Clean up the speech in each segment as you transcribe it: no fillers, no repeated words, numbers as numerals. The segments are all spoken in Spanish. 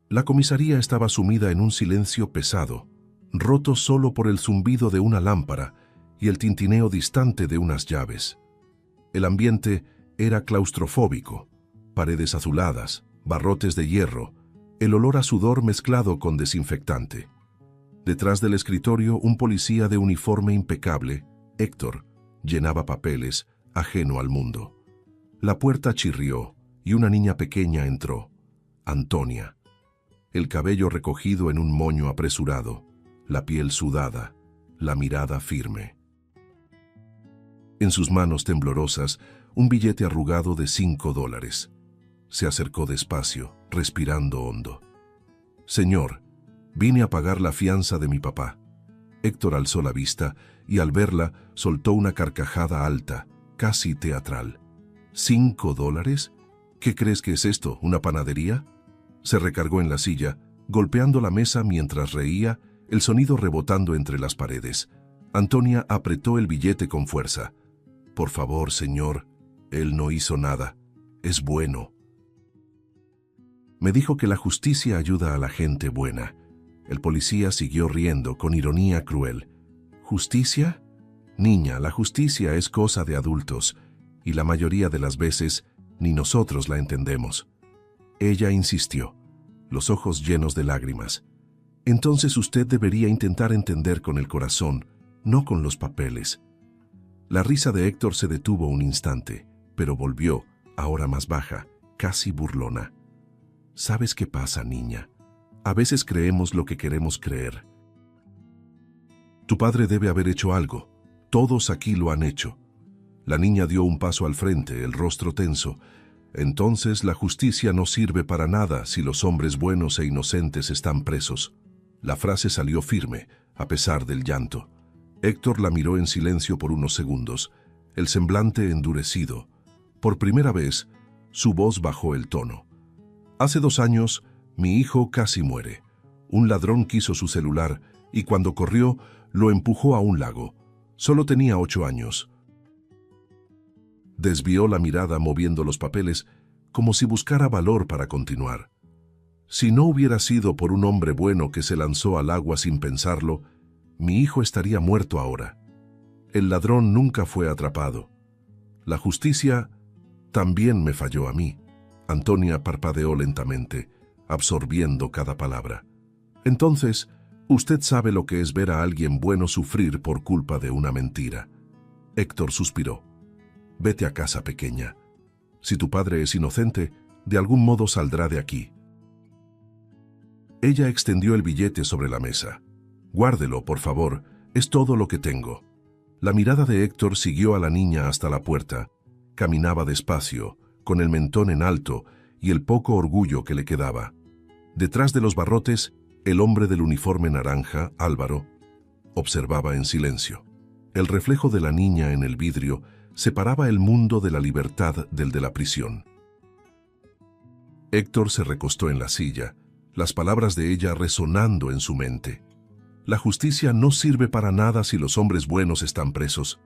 La comisaría estaba sumida en un silencio pesado, roto solo por el zumbido de una lámpara y el tintineo distante de unas llaves. El ambiente era claustrofóbico, paredes azuladas, barrotes de hierro, el olor a sudor mezclado con desinfectante. Detrás del escritorio, un policía de uniforme impecable, Héctor, llenaba papeles, ajeno al mundo. La puerta chirrió y una niña pequeña entró, Antonia. El cabello recogido en un moño apresurado, la piel sudada, la mirada firme. En sus manos temblorosas, un billete arrugado de $5. Se acercó despacio, respirando hondo. «Señor, vine a pagar la fianza de mi papá». Héctor alzó la vista y al verla soltó una carcajada alta, casi teatral. ¿$5? ¿Qué crees que es esto, una panadería? Se recargó en la silla, golpeando la mesa mientras reía, el sonido rebotando entre las paredes. Antonia apretó el billete con fuerza. «Por favor, señor, él no hizo nada. Es bueno». Me dijo que la justicia ayuda a la gente buena. El policía siguió riendo con ironía cruel. ¿Justicia? Niña, la justicia es cosa de adultos, y la mayoría de las veces ni nosotros la entendemos. Ella insistió, los ojos llenos de lágrimas. Entonces usted debería intentar entender con el corazón, no con los papeles. La risa de Héctor se detuvo un instante, pero volvió, ahora más baja, casi burlona. ¿Sabes qué pasa, niña? A veces creemos lo que queremos creer. Tu padre debe haber hecho algo. Todos aquí lo han hecho. La niña dio un paso al frente, el rostro tenso. Entonces la justicia no sirve para nada si los hombres buenos e inocentes están presos. La frase salió firme, a pesar del llanto. Héctor la miró en silencio por unos segundos, el semblante endurecido. Por primera vez, su voz bajó el tono. Hace 2 años, mi hijo casi muere. Un ladrón quiso su celular y cuando corrió, lo empujó a un lago. Solo tenía 8 años. Desvió la mirada moviendo los papeles, como si buscara valor para continuar. Si no hubiera sido por un hombre bueno que se lanzó al agua sin pensarlo, mi hijo estaría muerto ahora. El ladrón nunca fue atrapado. La justicia también me falló a mí. Antonia parpadeó lentamente, absorbiendo cada palabra. Entonces, usted sabe lo que es ver a alguien bueno sufrir por culpa de una mentira. Héctor suspiró. Vete a casa, pequeña. Si tu padre es inocente, de algún modo saldrá de aquí. Ella extendió el billete sobre la mesa. Guárdelo, por favor, es todo lo que tengo. La mirada de Héctor siguió a la niña hasta la puerta. Caminaba despacio, con el mentón en alto y el poco orgullo que le quedaba. Detrás de los barrotes, el hombre del uniforme naranja, Álvaro, observaba en silencio. El reflejo de la niña en el vidrio separaba el mundo de la libertad del de la prisión. Héctor se recostó en la silla, las palabras de ella resonando en su mente. La justicia no sirve para nada si los hombres buenos están presos.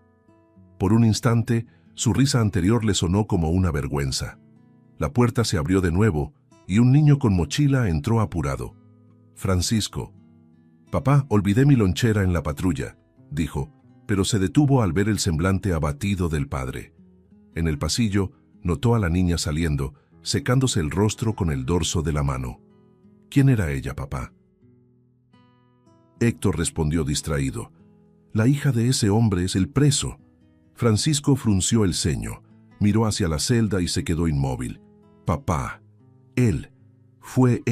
Por un instante, su risa anterior le sonó como una vergüenza. La puerta se abrió de nuevo y un niño con mochila entró apurado. Francisco. «Papá, olvidé mi lonchera en la patrulla», dijo, pero se detuvo al ver el semblante abatido del padre. En el pasillo, notó a la niña saliendo, secándose el rostro con el dorso de la mano. «¿Quién era ella, papá?». Héctor respondió distraído. «La hija de ese hombre es el preso». Francisco frunció el ceño, miró hacia la celda y se quedó inmóvil. «Papá, él, fue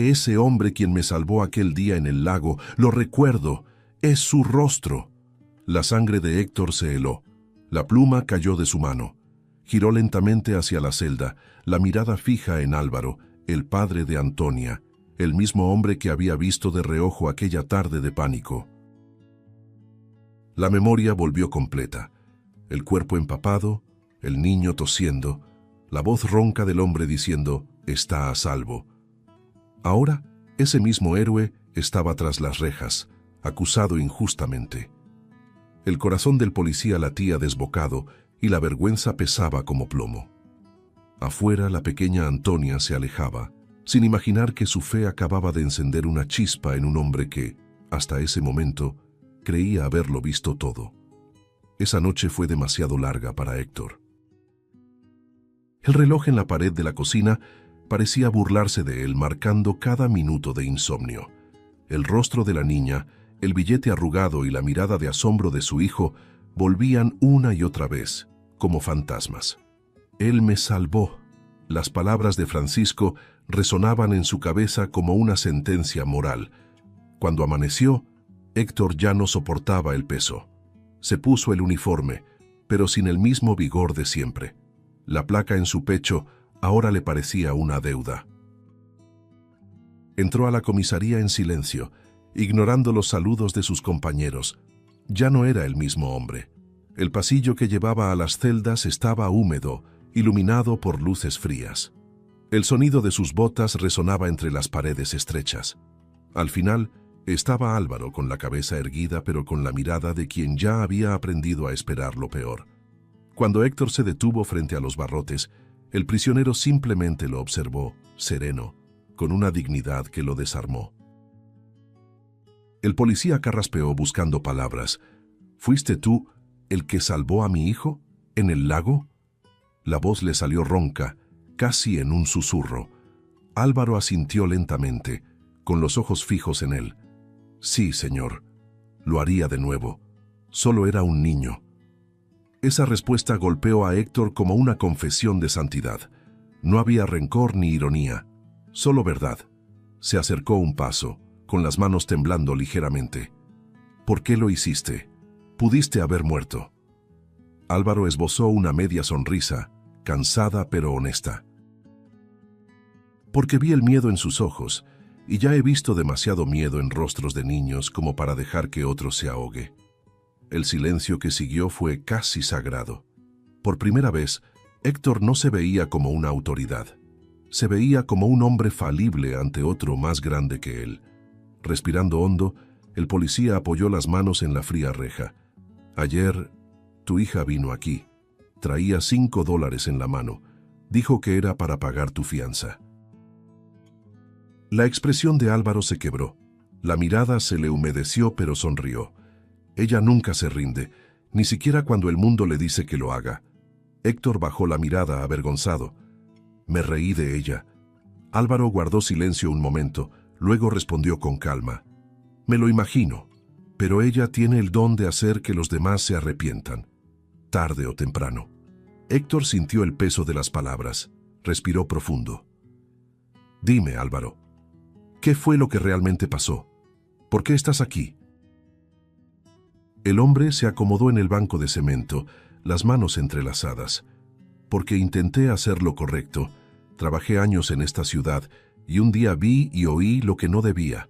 ese hombre quien me salvó aquel día en el lago, lo recuerdo, es su rostro». La sangre de Héctor se heló, la pluma cayó de su mano. Giró lentamente hacia la celda, la mirada fija en Álvaro, el padre de Antonia, el mismo hombre que había visto de reojo aquella tarde de pánico. La memoria volvió completa. El cuerpo empapado, el niño tosiendo, la voz ronca del hombre diciendo, «Está a salvo». Ahora, ese mismo héroe estaba tras las rejas, acusado injustamente. El corazón del policía latía desbocado y la vergüenza pesaba como plomo. Afuera, la pequeña Antonia se alejaba, sin imaginar que su fe acababa de encender una chispa en un hombre que, hasta ese momento, creía haberlo visto todo. Esa noche fue demasiado larga para Héctor. El reloj en la pared de la cocina parecía burlarse de él, marcando cada minuto de insomnio. El rostro de la niña, el billete arrugado y la mirada de asombro de su hijo volvían una y otra vez, como fantasmas. «Él me salvó». Las palabras de Francisco resonaban en su cabeza como una sentencia moral. Cuando amaneció, Héctor ya no soportaba el peso. Se puso el uniforme, pero sin el mismo vigor de siempre. La placa en su pecho ahora le parecía una deuda. Entró a la comisaría en silencio, ignorando los saludos de sus compañeros. Ya no era el mismo hombre. El pasillo que llevaba a las celdas estaba húmedo, iluminado por luces frías. El sonido de sus botas resonaba entre las paredes estrechas. Al final, estaba Álvaro con la cabeza erguida, pero con la mirada de quien ya había aprendido a esperar lo peor. Cuando Héctor se detuvo frente a los barrotes, el prisionero simplemente lo observó, sereno, con una dignidad que lo desarmó. El policía carraspeó buscando palabras. «¿Fuiste tú el que salvó a mi hijo? ¿En el lago?» La voz le salió ronca, casi en un susurro. Álvaro asintió lentamente, con los ojos fijos en él. «Sí, señor. Lo haría de nuevo. Solo era un niño». Esa respuesta golpeó a Héctor como una confesión de santidad. No había rencor ni ironía, solo verdad. Se acercó un paso, con las manos temblando ligeramente. «¿Por qué lo hiciste? Pudiste haber muerto». Álvaro esbozó una media sonrisa, cansada pero honesta. «Porque vi el miedo en sus ojos, y ya he visto demasiado miedo en rostros de niños como para dejar que otro se ahogue». El silencio que siguió fue casi sagrado. Por primera vez, Héctor no se veía como una autoridad. Se veía como un hombre falible ante otro más grande que él. Respirando hondo, el policía apoyó las manos en la fría reja. «Ayer, tu hija vino aquí. Traía $5 en la mano. Dijo que era para pagar tu fianza». La expresión de Álvaro se quebró. La mirada se le humedeció, pero sonrió. Ella nunca se rinde, ni siquiera cuando el mundo le dice que lo haga. Héctor bajó la mirada avergonzado. Me reí de ella. Álvaro guardó silencio un momento, luego respondió con calma. Me lo imagino, pero ella tiene el don de hacer que los demás se arrepientan, tarde o temprano. Héctor sintió el peso de las palabras, respiró profundo. Dime, Álvaro, ¿qué fue lo que realmente pasó? ¿Por qué estás aquí? El hombre se acomodó en el banco de cemento, las manos entrelazadas. Porque intenté hacer lo correcto. Trabajé años en esta ciudad y un día vi y oí lo que no debía.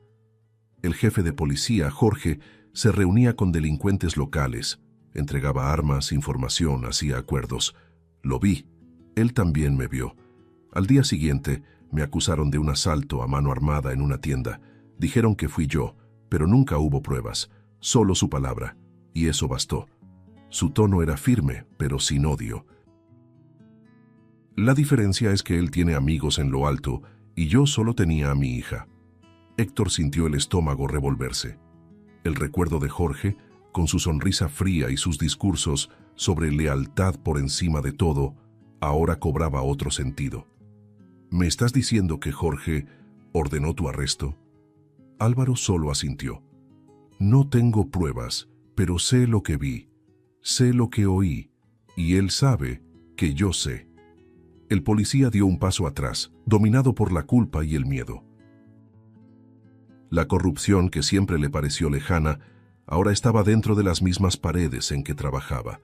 El jefe de policía, Jorge, se reunía con delincuentes locales, entregaba armas, información, hacía acuerdos. Lo vi. Él también me vio. Al día siguiente, me acusaron de un asalto a mano armada en una tienda. Dijeron que fui yo, pero nunca hubo pruebas, solo su palabra. Y eso bastó. Su tono era firme, pero sin odio. La diferencia es que él tiene amigos en lo alto y yo solo tenía a mi hija. Héctor sintió el estómago revolverse. El recuerdo de Jorge, con su sonrisa fría y sus discursos sobre lealtad por encima de todo, ahora cobraba otro sentido. ¿Me estás diciendo que Jorge ordenó tu arresto? Álvaro solo asintió. No tengo pruebas, pero sé lo que vi, sé lo que oí, y él sabe que yo sé. El policía dio un paso atrás, dominado por la culpa y el miedo. La corrupción, que siempre le pareció lejana, ahora estaba dentro de las mismas paredes en que trabajaba.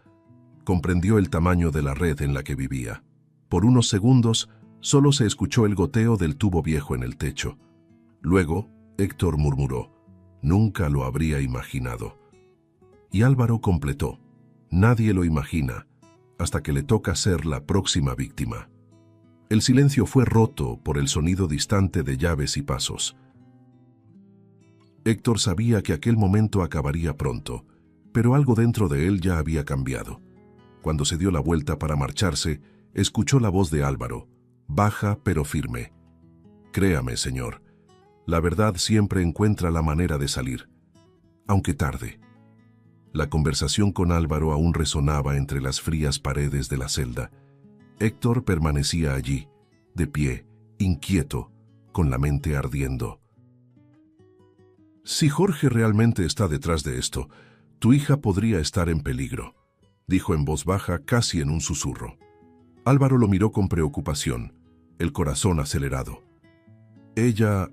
Comprendió el tamaño de la red en la que vivía. Por unos segundos, solo se escuchó el goteo del tubo viejo en el techo. Luego, Héctor murmuró, «Nunca lo habría imaginado». Y Álvaro completó, «Nadie lo imagina, hasta que le toca ser la próxima víctima». El silencio fue roto por el sonido distante de llaves y pasos. Héctor sabía que aquel momento acabaría pronto, pero algo dentro de él ya había cambiado. Cuando se dio la vuelta para marcharse, escuchó la voz de Álvaro, baja pero firme. Créame, señor, la verdad siempre encuentra la manera de salir, aunque tarde. La conversación con Álvaro aún resonaba entre las frías paredes de la celda. Héctor permanecía allí, de pie, inquieto, con la mente ardiendo. Si Jorge realmente está detrás de esto, tu hija podría estar en peligro, dijo en voz baja, casi en un susurro. Álvaro lo miró con preocupación, el corazón acelerado. Ella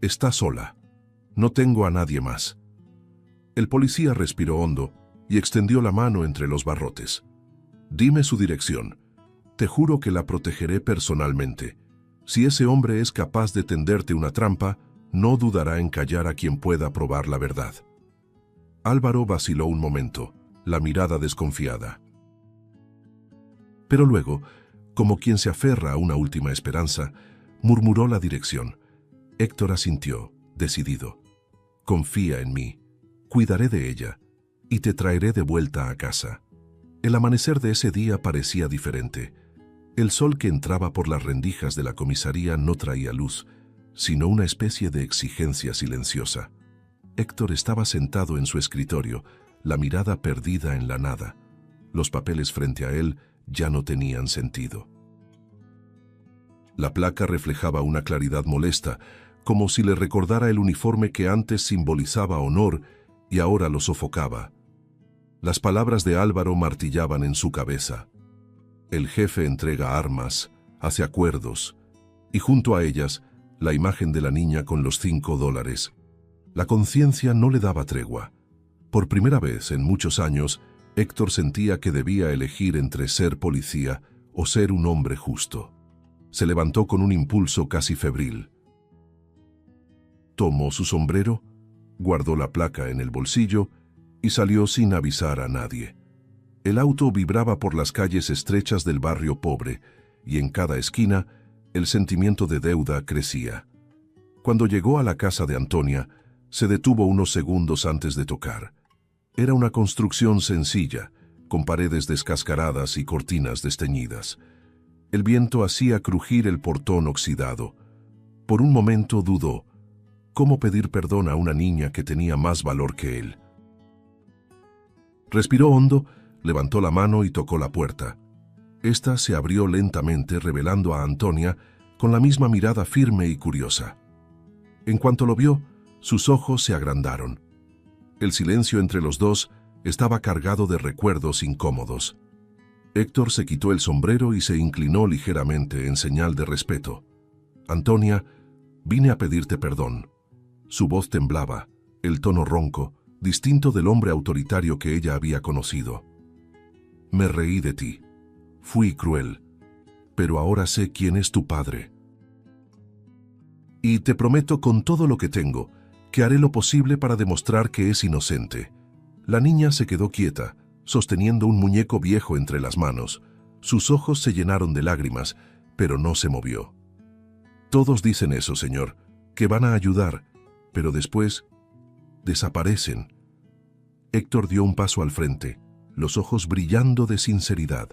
está sola. No tengo a nadie más. El policía respiró hondo y extendió la mano entre los barrotes. Dime su dirección. Te juro que la protegeré personalmente. Si ese hombre es capaz de tenderte una trampa, no dudará en callar a quien pueda probar la verdad. Álvaro vaciló un momento, la mirada desconfiada. Pero luego, como quien se aferra a una última esperanza, murmuró la dirección. Héctor asintió, decidido. Confía en mí, cuidaré de ella y te traeré de vuelta a casa. El amanecer de ese día parecía diferente. El sol que entraba por las rendijas de la comisaría no traía luz, sino una especie de exigencia silenciosa. Héctor estaba sentado en su escritorio, la mirada perdida en la nada. Los papeles frente a él ya no tenían sentido. La placa reflejaba una claridad molesta, como si le recordara el uniforme que antes simbolizaba honor y ahora lo sofocaba. Las palabras de Álvaro martillaban en su cabeza. El jefe entrega armas, hace acuerdos, y junto a ellas, la imagen de la niña con los $5. La conciencia no le daba tregua. Por primera vez en muchos años, Héctor sentía que debía elegir entre ser policía o ser un hombre justo. Se levantó con un impulso casi febril. Tomó su sombrero, guardó la placa en el bolsillo y salió sin avisar a nadie. El auto vibraba por las calles estrechas del barrio pobre y en cada esquina el sentimiento de deuda crecía. Cuando llegó a la casa de Antonia, se detuvo unos segundos antes de tocar. Era una construcción sencilla, con paredes descascaradas y cortinas desteñidas. El viento hacía crujir el portón oxidado. Por un momento dudó. ¿Cómo pedir perdón a una niña que tenía más valor que él? Respiró hondo, levantó la mano y tocó la puerta. Esta se abrió lentamente, revelando a Antonia con la misma mirada firme y curiosa. En cuanto lo vio, sus ojos se agrandaron. El silencio entre los dos estaba cargado de recuerdos incómodos. Héctor se quitó el sombrero y se inclinó ligeramente en señal de respeto. Antonia, vine a pedirte perdón. Su voz temblaba, el tono ronco, distinto del hombre autoritario que ella había conocido. Me reí de ti. Fui cruel, pero ahora sé quién es tu padre. Y te prometo con todo lo que tengo, que haré lo posible para demostrar que es inocente. La niña se quedó quieta, sosteniendo un muñeco viejo entre las manos. Sus ojos se llenaron de lágrimas, pero no se movió. Todos dicen eso, señor, que van a ayudar, pero después desaparecen. Héctor dio un paso al frente, los ojos brillando de sinceridad.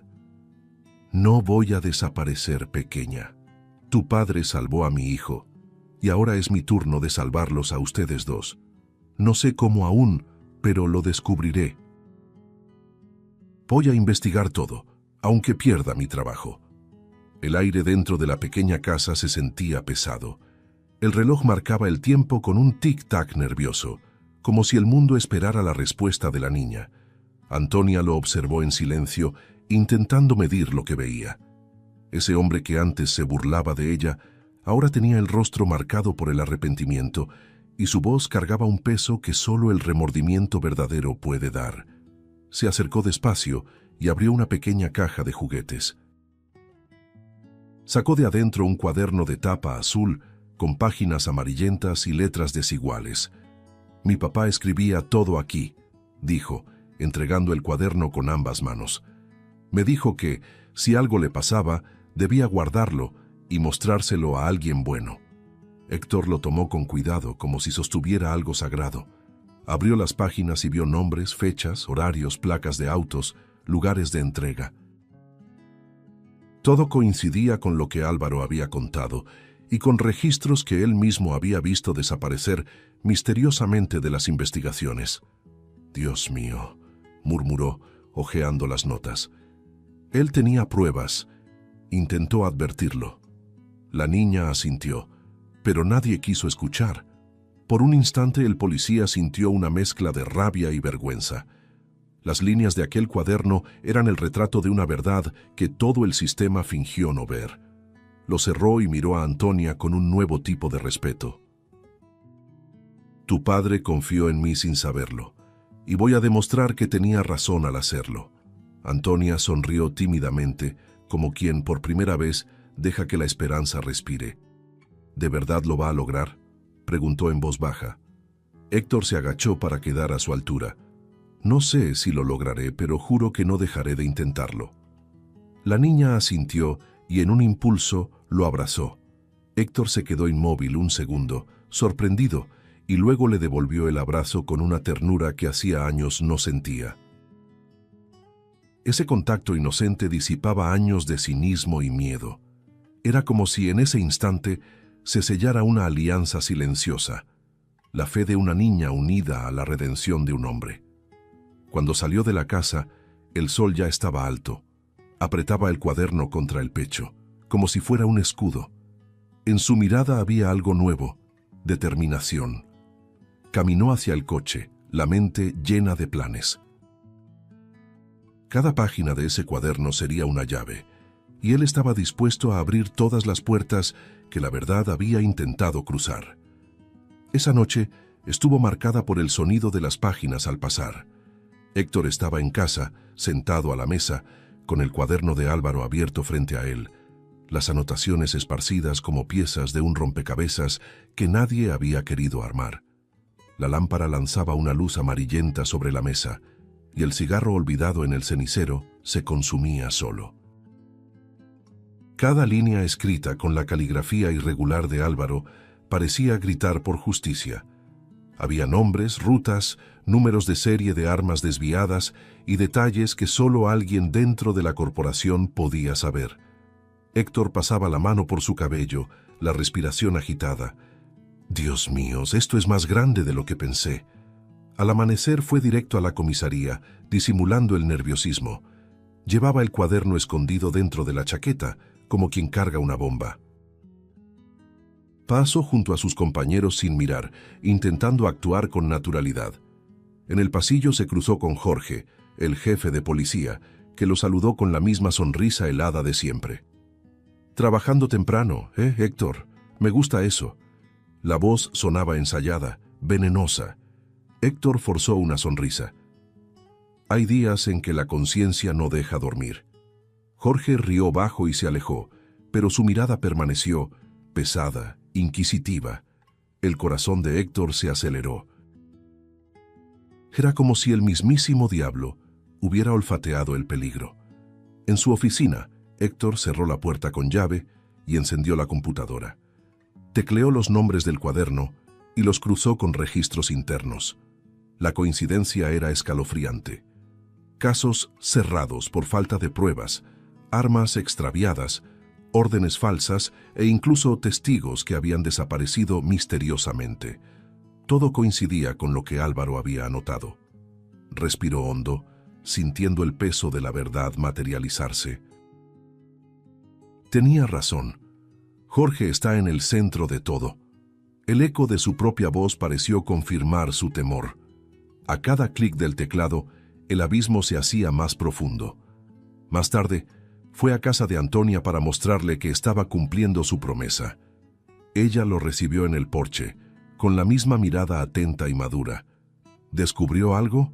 No voy a desaparecer, pequeña. Tu padre salvó a mi hijo, y ahora es mi turno de salvarlos a ustedes dos. No sé cómo aún, pero lo descubriré. Voy a investigar todo, aunque pierda mi trabajo. El aire dentro de la pequeña casa se sentía pesado. El reloj marcaba el tiempo con un tic-tac nervioso, como si el mundo esperara la respuesta de la niña. Antonia lo observó en silencio, intentando medir lo que veía. Ese hombre que antes se burlaba de ella, ahora tenía el rostro marcado por el arrepentimiento, y su voz cargaba un peso que solo el remordimiento verdadero puede dar. Se acercó despacio y abrió una pequeña caja de juguetes. Sacó de adentro un cuaderno de tapa azul, con páginas amarillentas y letras desiguales. Mi papá escribía todo aquí, dijo, entregando el cuaderno con ambas manos. Me dijo que, si algo le pasaba, debía guardarlo y mostrárselo a alguien bueno. Héctor lo tomó con cuidado, como si sostuviera algo sagrado. Abrió las páginas y vio nombres, fechas, horarios, placas de autos, lugares de entrega. Todo coincidía con lo que Álvaro había contado, y con registros que él mismo había visto desaparecer misteriosamente de las investigaciones. «Dios mío», murmuró, hojeando las notas. Él tenía pruebas. Intentó advertirlo. La niña asintió, pero nadie quiso escuchar. Por un instante el policía sintió una mezcla de rabia y vergüenza. Las líneas de aquel cuaderno eran el retrato de una verdad que todo el sistema fingió no ver. Lo cerró y miró a Antonia con un nuevo tipo de respeto. «Tu padre confió en mí sin saberlo, y voy a demostrar que tenía razón al hacerlo». Antonia sonrió tímidamente, como quien por primera vez deja que la esperanza respire. «¿De verdad lo va a lograr?», preguntó en voz baja. Héctor se agachó para quedar a su altura. «No sé si lo lograré, pero juro que no dejaré de intentarlo». La niña asintió y en un impulso lo abrazó. Héctor se quedó inmóvil un segundo, sorprendido, y luego le devolvió el abrazo con una ternura que hacía años no sentía. Ese contacto inocente disipaba años de cinismo y miedo. Era como si en ese instante se sellara una alianza silenciosa, la fe de una niña unida a la redención de un hombre. Cuando salió de la casa, el sol ya estaba alto. Apretaba el cuaderno contra el pecho, como si fuera un escudo. En su mirada había algo nuevo, determinación. Caminó hacia el coche, la mente llena de planes. Cada página de ese cuaderno sería una llave, y él estaba dispuesto a abrir todas las puertas que la verdad había intentado cruzar. Esa noche estuvo marcada por el sonido de las páginas al pasar. Héctor estaba en casa, sentado a la mesa, con el cuaderno de Álvaro abierto frente a él, las anotaciones esparcidas como piezas de un rompecabezas que nadie había querido armar. La lámpara lanzaba una luz amarillenta sobre la mesa, y el cigarro olvidado en el cenicero se consumía solo. Cada línea escrita con la caligrafía irregular de Álvaro parecía gritar por justicia. Había nombres, rutas, números de serie de armas desviadas y detalles que solo alguien dentro de la corporación podía saber. Héctor pasaba la mano por su cabello, la respiración agitada. «Dios mío, esto es más grande de lo que pensé». Al amanecer fue directo a la comisaría, disimulando el nerviosismo. Llevaba el cuaderno escondido dentro de la chaqueta, como quien carga una bomba. Pasó junto a sus compañeros sin mirar, intentando actuar con naturalidad. En el pasillo se cruzó con Jorge, el jefe de policía, que lo saludó con la misma sonrisa helada de siempre. «Trabajando temprano, Héctor? Me gusta eso». La voz sonaba ensayada, venenosa. Héctor forzó una sonrisa. Hay días en que la conciencia no deja dormir. Jorge rió bajo y se alejó, pero su mirada permaneció, pesada, inquisitiva. El corazón de Héctor se aceleró. Era como si el mismísimo diablo hubiera olfateado el peligro. En su oficina, Héctor cerró la puerta con llave y encendió la computadora. Tecleó los nombres del cuaderno y los cruzó con registros internos. La coincidencia era escalofriante. Casos cerrados por falta de pruebas, armas extraviadas, órdenes falsas e incluso testigos que habían desaparecido misteriosamente. Todo coincidía con lo que Álvaro había anotado. Respiró hondo, sintiendo el peso de la verdad materializarse. Tenía razón. Jorge está en el centro de todo. El eco de su propia voz pareció confirmar su temor. A cada clic del teclado, el abismo se hacía más profundo. Más tarde, fue a casa de Antonia para mostrarle que estaba cumpliendo su promesa. Ella lo recibió en el porche, con la misma mirada atenta y madura. ¿Descubrió algo?,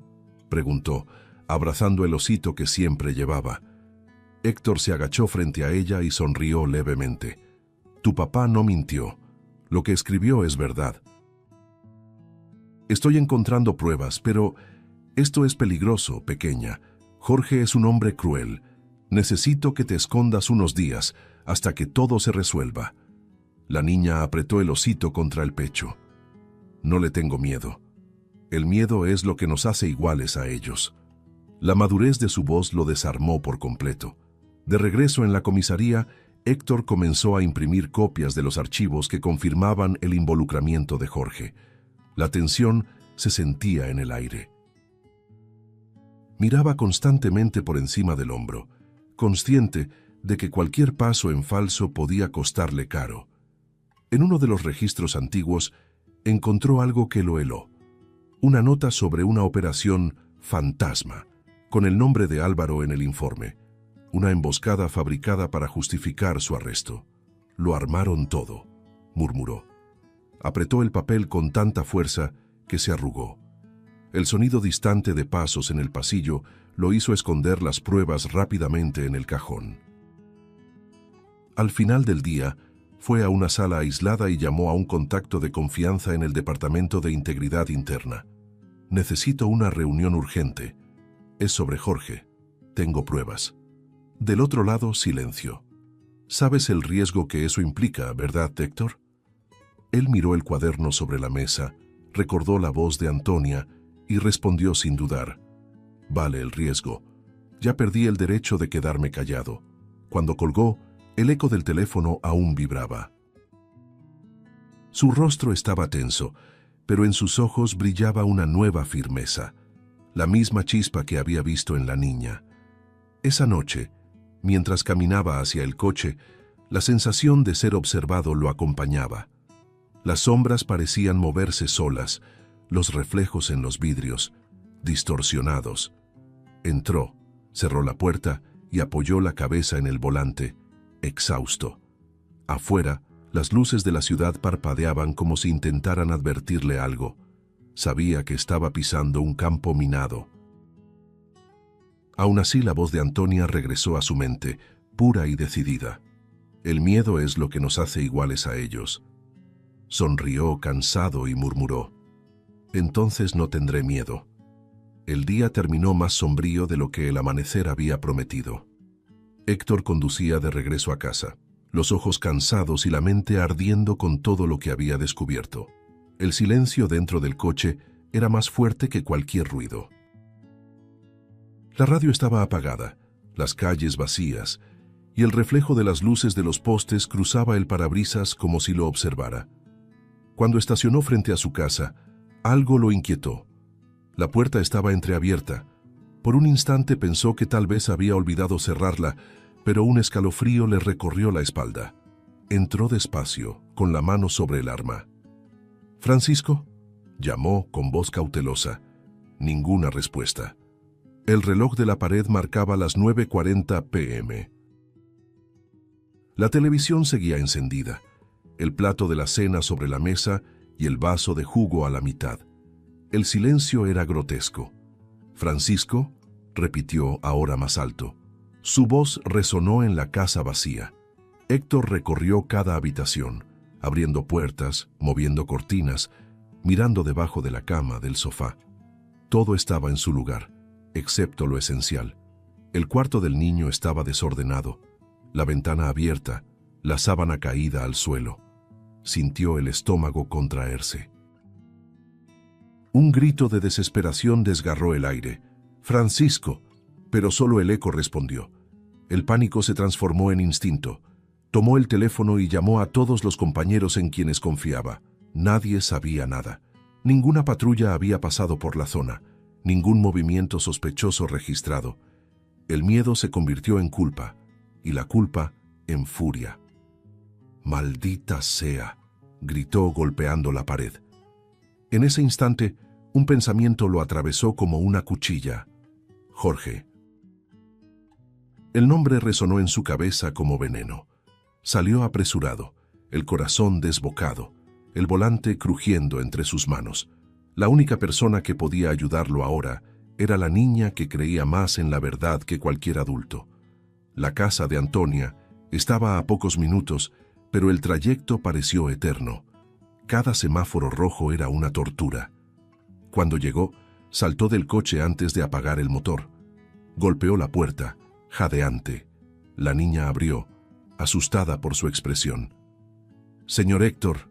preguntó, abrazando el osito que siempre llevaba. Héctor se agachó frente a ella y sonrió levemente. «Tu papá no mintió. Lo que escribió es verdad». «Estoy encontrando pruebas, pero esto es peligroso, pequeña. Jorge es un hombre cruel. Necesito que te escondas unos días hasta que todo se resuelva». La niña apretó el osito contra el pecho. «No le tengo miedo. El miedo es lo que nos hace iguales a ellos». La madurez de su voz lo desarmó por completo. De regreso en la comisaría, Héctor comenzó a imprimir copias de los archivos que confirmaban el involucramiento de Jorge. La tensión se sentía en el aire. Miraba constantemente por encima del hombro, consciente de que cualquier paso en falso podía costarle caro. En uno de los registros antiguos encontró algo que lo heló. Una nota sobre una operación fantasma, con el nombre de Álvaro en el informe. Una emboscada fabricada para justificar su arresto. Lo armaron todo, murmuró. Apretó el papel con tanta fuerza que se arrugó. El sonido distante de pasos en el pasillo lo hizo esconder las pruebas rápidamente en el cajón. Al final del día, fue a una sala aislada y llamó a un contacto de confianza en el Departamento de Integridad Interna. Necesito una reunión urgente. Es sobre Jorge. Tengo pruebas. Del otro lado, silencio. ¿Sabes el riesgo que eso implica, verdad, Héctor? Él miró el cuaderno sobre la mesa, recordó la voz de Antonia y respondió sin dudar. Vale el riesgo. Ya perdí el derecho de quedarme callado. Cuando colgó, el eco del teléfono aún vibraba. Su rostro estaba tenso, pero en sus ojos brillaba una nueva firmeza, la misma chispa que había visto en la niña. Esa noche, mientras caminaba hacia el coche, la sensación de ser observado lo acompañaba. Las sombras parecían moverse solas, los reflejos en los vidrios, distorsionados. Entró, cerró la puerta y apoyó la cabeza en el volante, exhausto. Afuera, las luces de la ciudad parpadeaban como si intentaran advertirle algo. Sabía que estaba pisando un campo minado. Aún así, la voz de Antonia regresó a su mente, pura y decidida. El miedo es lo que nos hace iguales a ellos. Sonrió cansado y murmuró. Entonces no tendré miedo. El día terminó más sombrío de lo que el amanecer había prometido. Héctor conducía de regreso a casa, los ojos cansados y la mente ardiendo con todo lo que había descubierto. El silencio dentro del coche era más fuerte que cualquier ruido. La radio estaba apagada, las calles vacías, y el reflejo de las luces de los postes cruzaba el parabrisas como si lo observara. Cuando estacionó frente a su casa, algo lo inquietó. La puerta estaba entreabierta. Por un instante pensó que tal vez había olvidado cerrarla, pero un escalofrío le recorrió la espalda. Entró despacio, con la mano sobre el arma. «¿Francisco?», llamó con voz cautelosa. Ninguna respuesta. El reloj de la pared marcaba las 9:40 p.m. La televisión seguía encendida, el plato de la cena sobre la mesa y el vaso de jugo a la mitad. El silencio era grotesco. «¿Francisco?», repitió ahora más alto. Su voz resonó en la casa vacía. Héctor recorrió cada habitación, abriendo puertas, moviendo cortinas, mirando debajo de la cama, del sofá. Todo estaba en su lugar, excepto lo esencial. El cuarto del niño estaba desordenado, la ventana abierta, la sábana caída al suelo. Sintió el estómago contraerse. Un grito de desesperación desgarró el aire. «¡Francisco!», pero solo el eco respondió. El pánico se transformó en instinto. Tomó el teléfono y llamó a todos los compañeros en quienes confiaba. Nadie sabía nada. Ninguna patrulla había pasado por la zona, ningún movimiento sospechoso registrado. El miedo se convirtió en culpa, y la culpa en furia. «¡Maldita sea!», gritó golpeando la pared. En ese instante, un pensamiento lo atravesó como una cuchilla. Jorge. El nombre resonó en su cabeza como veneno. Salió apresurado, el corazón desbocado, el volante crujiendo entre sus manos. La única persona que podía ayudarlo ahora era la niña que creía más en la verdad que cualquier adulto. La casa de Antonia estaba a pocos minutos, pero el trayecto pareció eterno. Cada semáforo rojo era una tortura. Cuando llegó, saltó del coche antes de apagar el motor. Golpeó la puerta, jadeante. La niña abrió, asustada por su expresión. «Señor Héctor».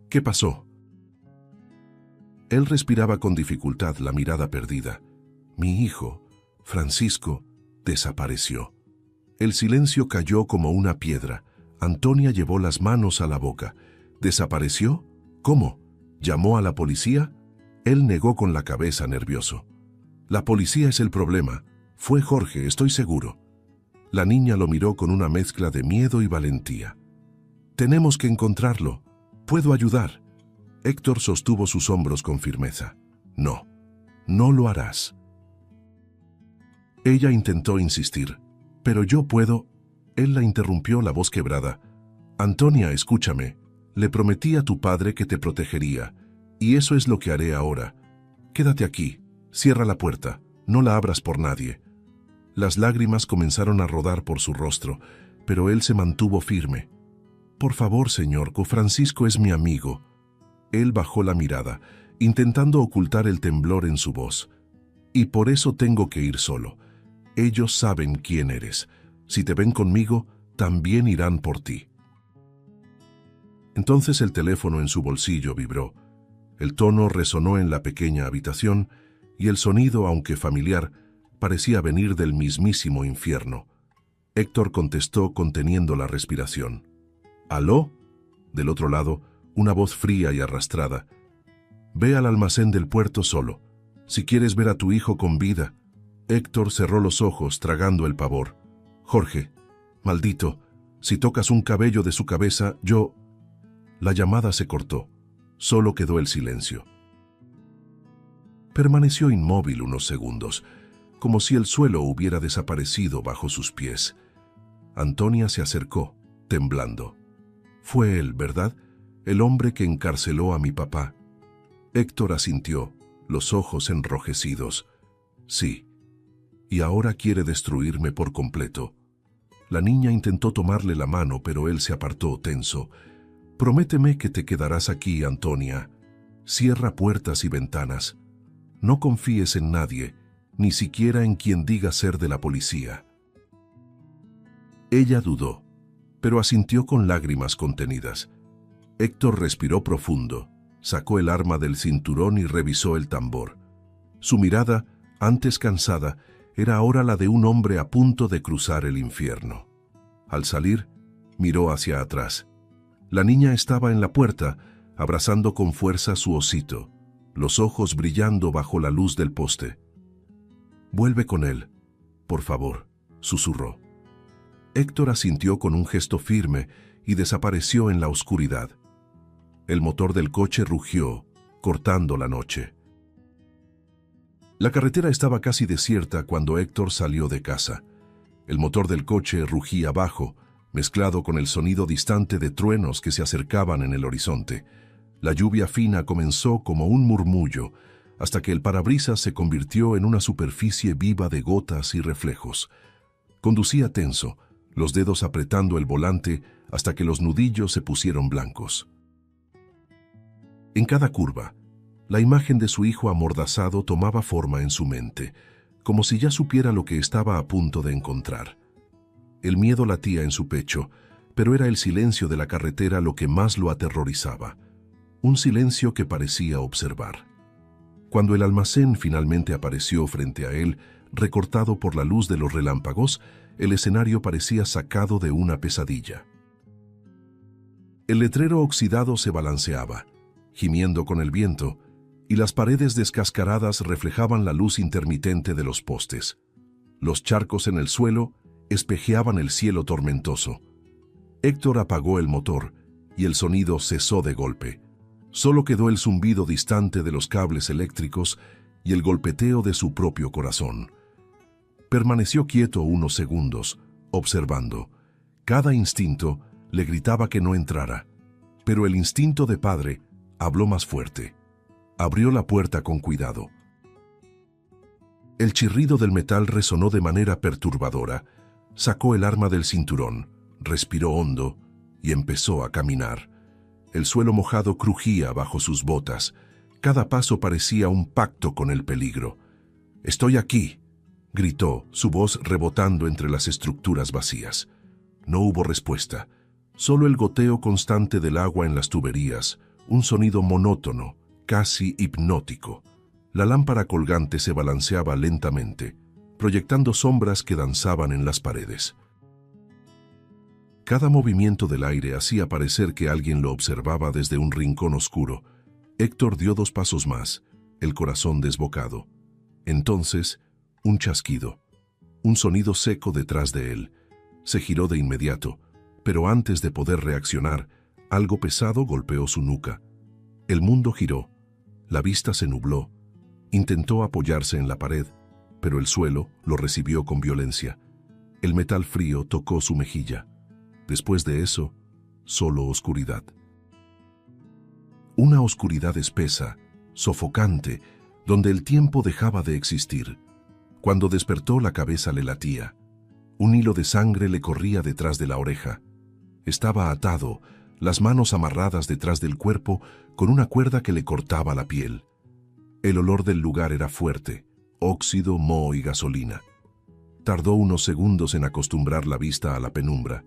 «¿Qué pasó?». Él respiraba con dificultad, la mirada perdida. «Mi hijo, Francisco, desapareció». El silencio cayó como una piedra. Antonia llevó las manos a la boca. ¿Desapareció? ¿Cómo? ¿Llamó a la policía? Él negó con la cabeza nervioso. La policía es el problema. Fue Jorge, estoy seguro. La niña lo miró con una mezcla de miedo y valentía. Tenemos que encontrarlo. Puedo ayudar. Héctor sostuvo sus hombros con firmeza. No, no lo harás. Ella intentó insistir. Pero yo puedo. Él la interrumpió, la voz quebrada. Antonia, escúchame. Le prometí a tu padre que te protegería. Y eso es lo que haré ahora. Quédate aquí. Cierra la puerta. No la abras por nadie. Las lágrimas comenzaron a rodar por su rostro, pero él se mantuvo firme. Por favor, señor, Francisco es mi amigo. Él bajó la mirada, intentando ocultar el temblor en su voz. Y por eso tengo que ir solo. Ellos saben quién eres. Si te ven conmigo, también irán por ti. Entonces el teléfono en su bolsillo vibró. El tono resonó en la pequeña habitación y el sonido, aunque familiar, parecía venir del mismísimo infierno. Héctor contestó conteniendo la respiración. ¿Aló? Del otro lado, una voz fría y arrastrada. Ve al almacén del puerto solo. Si quieres ver a tu hijo con vida. Héctor cerró los ojos, tragando el pavor. Jorge, maldito, si tocas un cabello de su cabeza, yo... La llamada se cortó. Solo quedó el silencio. Permaneció inmóvil unos segundos, como si el suelo hubiera desaparecido bajo sus pies. Antonia se acercó, temblando. Fue él, ¿verdad? El hombre que encarceló a mi papá. Héctor asintió, los ojos enrojecidos. Sí. Y ahora quiere destruirme por completo. La niña intentó tomarle la mano, pero él se apartó tenso. Prométeme que te quedarás aquí, Antonia. Cierra puertas y ventanas. No confíes en nadie, ni siquiera en quien diga ser de la policía. Ella dudó, pero asintió con lágrimas contenidas. Héctor respiró profundo, sacó el arma del cinturón y revisó el tambor. Su mirada, antes cansada, era ahora la de un hombre a punto de cruzar el infierno. Al salir, miró hacia atrás. La niña estaba en la puerta, abrazando con fuerza su osito, los ojos brillando bajo la luz del poste. «Vuelve con él, por favor», susurró. Héctor asintió con un gesto firme y desapareció en la oscuridad. El motor del coche rugió, cortando la noche. La carretera estaba casi desierta cuando Héctor salió de casa. El motor del coche rugía bajo, mezclado con el sonido distante de truenos que se acercaban en el horizonte. La lluvia fina comenzó como un murmullo, hasta que el parabrisas se convirtió en una superficie viva de gotas y reflejos. Conducía tenso, los dedos apretando el volante hasta que los nudillos se pusieron blancos. En cada curva, la imagen de su hijo amordazado tomaba forma en su mente, como si ya supiera lo que estaba a punto de encontrar. El miedo latía en su pecho, pero era el silencio de la carretera lo que más lo aterrorizaba. Un silencio que parecía observar. Cuando el almacén finalmente apareció frente a él, recortado por la luz de los relámpagos, el escenario parecía sacado de una pesadilla. El letrero oxidado se balanceaba, gimiendo con el viento, y las paredes descascaradas reflejaban la luz intermitente de los postes. Los charcos en el suelo espejeaban el cielo tormentoso. Héctor apagó el motor, y el sonido cesó de golpe. Solo quedó el zumbido distante de los cables eléctricos y el golpeteo de su propio corazón. Permaneció quieto unos segundos, observando. Cada instinto le gritaba que no entrara, pero el instinto de padre habló más fuerte. Abrió la puerta con cuidado. El chirrido del metal resonó de manera perturbadora. Sacó el arma del cinturón, respiró hondo y empezó a caminar. El suelo mojado crujía bajo sus botas. Cada paso parecía un pacto con el peligro. «Estoy aquí», gritó, su voz rebotando entre las estructuras vacías. No hubo respuesta, solo el goteo constante del agua en las tuberías, un sonido monótono, casi hipnótico. La lámpara colgante se balanceaba lentamente, proyectando sombras que danzaban en las paredes. Cada movimiento del aire hacía parecer que alguien lo observaba desde un rincón oscuro. Héctor dio 2 pasos más, el corazón desbocado. Entonces, un chasquido, un sonido seco detrás de él. Se giró de inmediato, pero antes de poder reaccionar, algo pesado golpeó su nuca. El mundo giró, la vista se nubló. Intentó apoyarse en la pared, pero el suelo lo recibió con violencia. El metal frío tocó su mejilla. Después de eso, solo oscuridad. Una oscuridad espesa, sofocante, donde el tiempo dejaba de existir. Cuando despertó, la cabeza le latía. Un hilo de sangre le corría detrás de la oreja. Estaba atado, las manos amarradas detrás del cuerpo con una cuerda que le cortaba la piel. El olor del lugar era fuerte, óxido, moho y gasolina. Tardó unos segundos en acostumbrar la vista a la penumbra,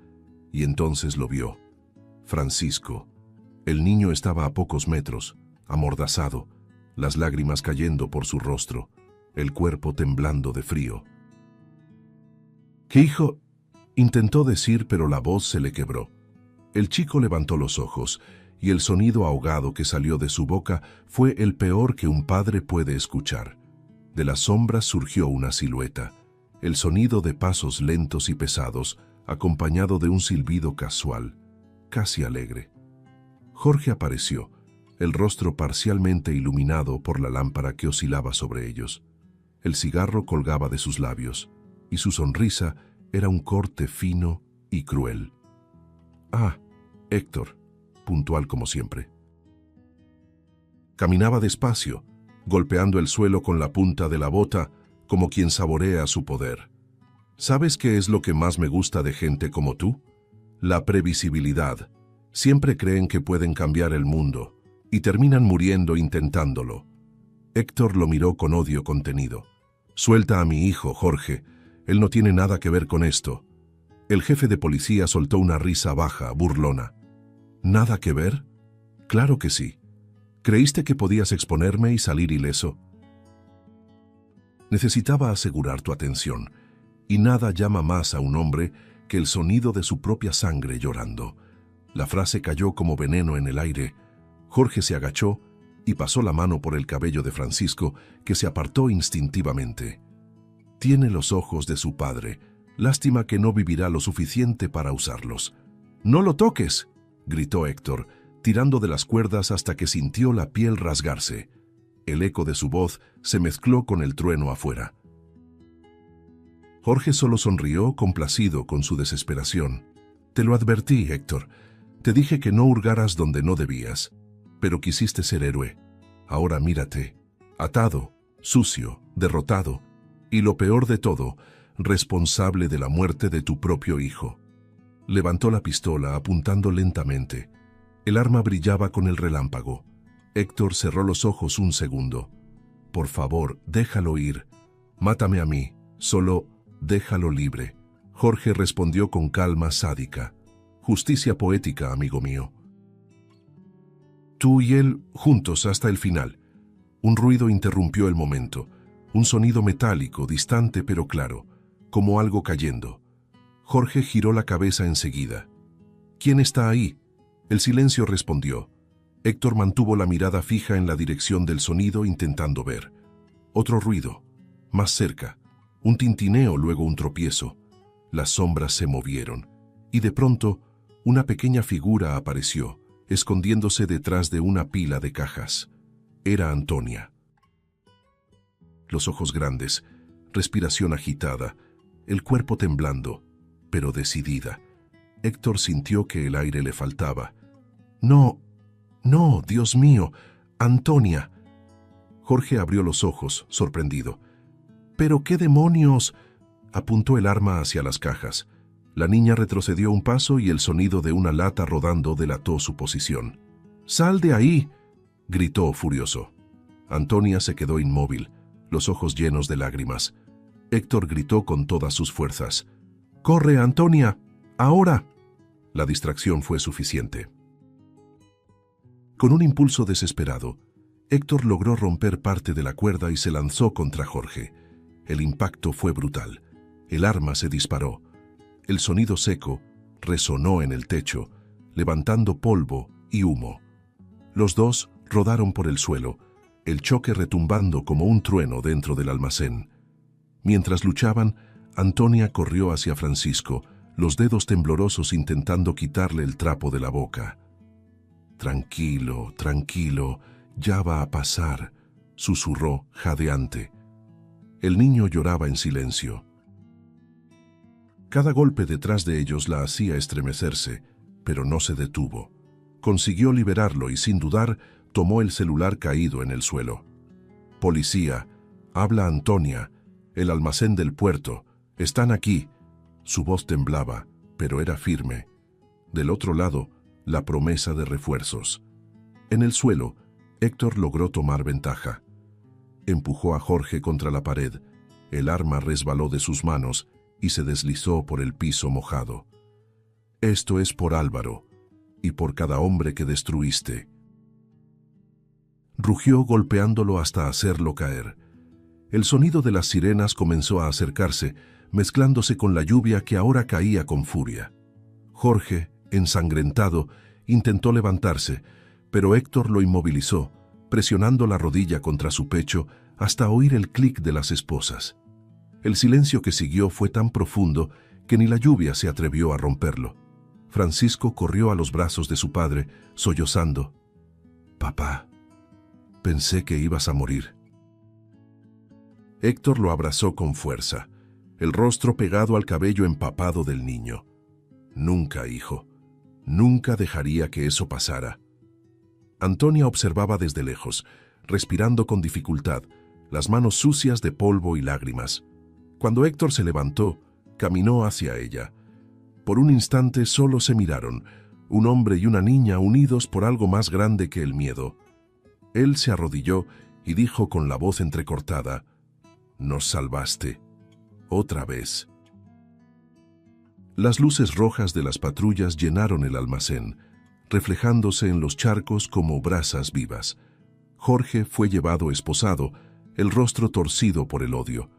y entonces lo vio. Francisco. El niño estaba a pocos metros, amordazado, las lágrimas cayendo por su rostro, el cuerpo temblando de frío. «¿Qué hijo?» intentó decir, pero la voz se le quebró. El chico levantó los ojos, y el sonido ahogado que salió de su boca fue el peor que un padre puede escuchar. De las sombras surgió una silueta, el sonido de pasos lentos y pesados, acompañado de un silbido casual, casi alegre. Jorge apareció, el rostro parcialmente iluminado por la lámpara que oscilaba sobre ellos. El cigarro colgaba de sus labios, y su sonrisa era un corte fino y cruel. «Ah, Héctor», puntual como siempre. Caminaba despacio, golpeando el suelo con la punta de la bota, como quien saborea su poder. ¿Sabes qué es lo que más me gusta de gente como tú? La previsibilidad. Siempre creen que pueden cambiar el mundo, y terminan muriendo intentándolo. Héctor lo miró con odio contenido. «Suelta a mi hijo, Jorge. Él no tiene nada que ver con esto». El jefe de policía soltó una risa baja, burlona. «¿Nada que ver? Claro que sí. ¿Creíste que podías exponerme y salir ileso?» Necesitaba asegurar tu atención, y nada llama más a un hombre que el sonido de su propia sangre llorando. La frase cayó como veneno en el aire. Jorge se agachó y pasó la mano por el cabello de Francisco, que se apartó instintivamente. Tiene los ojos de su padre. Lástima que no vivirá lo suficiente para usarlos. «¡No lo toques!», gritó Héctor, tirando de las cuerdas hasta que sintió la piel rasgarse. El eco de su voz se mezcló con el trueno afuera. Jorge solo sonrió, complacido con su desesperación. «Te lo advertí, Héctor. Te dije que no hurgaras donde no debías, pero quisiste ser héroe. Ahora mírate, atado, sucio, derrotado, y lo peor de todo, responsable de la muerte de tu propio hijo». Levantó la pistola apuntando lentamente. El arma brillaba con el relámpago. Héctor cerró los ojos un segundo. «Por favor, déjalo ir. Mátame a mí, solo déjalo libre». Jorge respondió con calma sádica. «Justicia poética, amigo mío. Tú y él juntos hasta el final». Un ruido interrumpió el momento, un sonido metálico, distante pero claro, como algo cayendo. Jorge giró la cabeza enseguida. «¿Quién está ahí?». El silencio respondió. Héctor mantuvo la mirada fija en la dirección del sonido, intentando ver. Otro ruido, más cerca, un tintineo, luego un tropiezo. Las sombras se movieron, y de pronto, una pequeña figura apareció, escondiéndose detrás de una pila de cajas. Era Antonia. Los ojos grandes, respiración agitada, el cuerpo temblando, pero decidida. Héctor sintió que el aire le faltaba. «No, no, Dios mío, Antonia». Jorge abrió los ojos, sorprendido. «¿Pero qué demonios?». Apuntó el arma hacia las cajas. La niña retrocedió un paso y el sonido de una lata rodando delató su posición. «¡Sal de ahí!», gritó furioso. Antonia se quedó inmóvil, los ojos llenos de lágrimas. Héctor gritó con todas sus fuerzas. «¡Corre, Antonia! ¡Ahora!». La distracción fue suficiente. Con un impulso desesperado, Héctor logró romper parte de la cuerda y se lanzó contra Jorge. El impacto fue brutal. El arma se disparó. El sonido seco, resonó en el techo, levantando polvo y humo. Los dos rodaron por el suelo, el choque retumbando como un trueno dentro del almacén. Mientras luchaban, Antonia corrió hacia Francisco, los dedos temblorosos intentando quitarle el trapo de la boca. «Tranquilo, tranquilo, ya va a pasar», susurró, jadeante. El niño lloraba en silencio. Cada golpe detrás de ellos la hacía estremecerse, pero no se detuvo. Consiguió liberarlo y, sin dudar, tomó el celular caído en el suelo. «Policía, habla Antonia, el almacén del puerto, están aquí». Su voz temblaba, pero era firme. Del otro lado, la promesa de refuerzos. En el suelo, Héctor logró tomar ventaja. Empujó a Jorge contra la pared. El arma resbaló de sus manos y se deslizó por el piso mojado. «Esto es por Álvaro, y por cada hombre que destruiste». Rugió golpeándolo hasta hacerlo caer. El sonido de las sirenas comenzó a acercarse, mezclándose con la lluvia que ahora caía con furia. Jorge, ensangrentado, intentó levantarse, pero Héctor lo inmovilizó, presionando la rodilla contra su pecho hasta oír el clic de las esposas. El silencio que siguió fue tan profundo que ni la lluvia se atrevió a romperlo. Francisco corrió a los brazos de su padre, sollozando. «Papá, pensé que ibas a morir». Héctor lo abrazó con fuerza, el rostro pegado al cabello empapado del niño. «Nunca, hijo, nunca dejaría que eso pasara». Antonia observaba desde lejos, respirando con dificultad, las manos sucias de polvo y lágrimas. Cuando Héctor se levantó, caminó hacia ella. Por un instante solo se miraron, un hombre y una niña unidos por algo más grande que el miedo. Él se arrodilló y dijo con la voz entrecortada: «Nos salvaste. Otra vez». Las luces rojas de las patrullas llenaron el almacén, reflejándose en los charcos como brasas vivas. Jorge fue llevado esposado, el rostro torcido por el odio.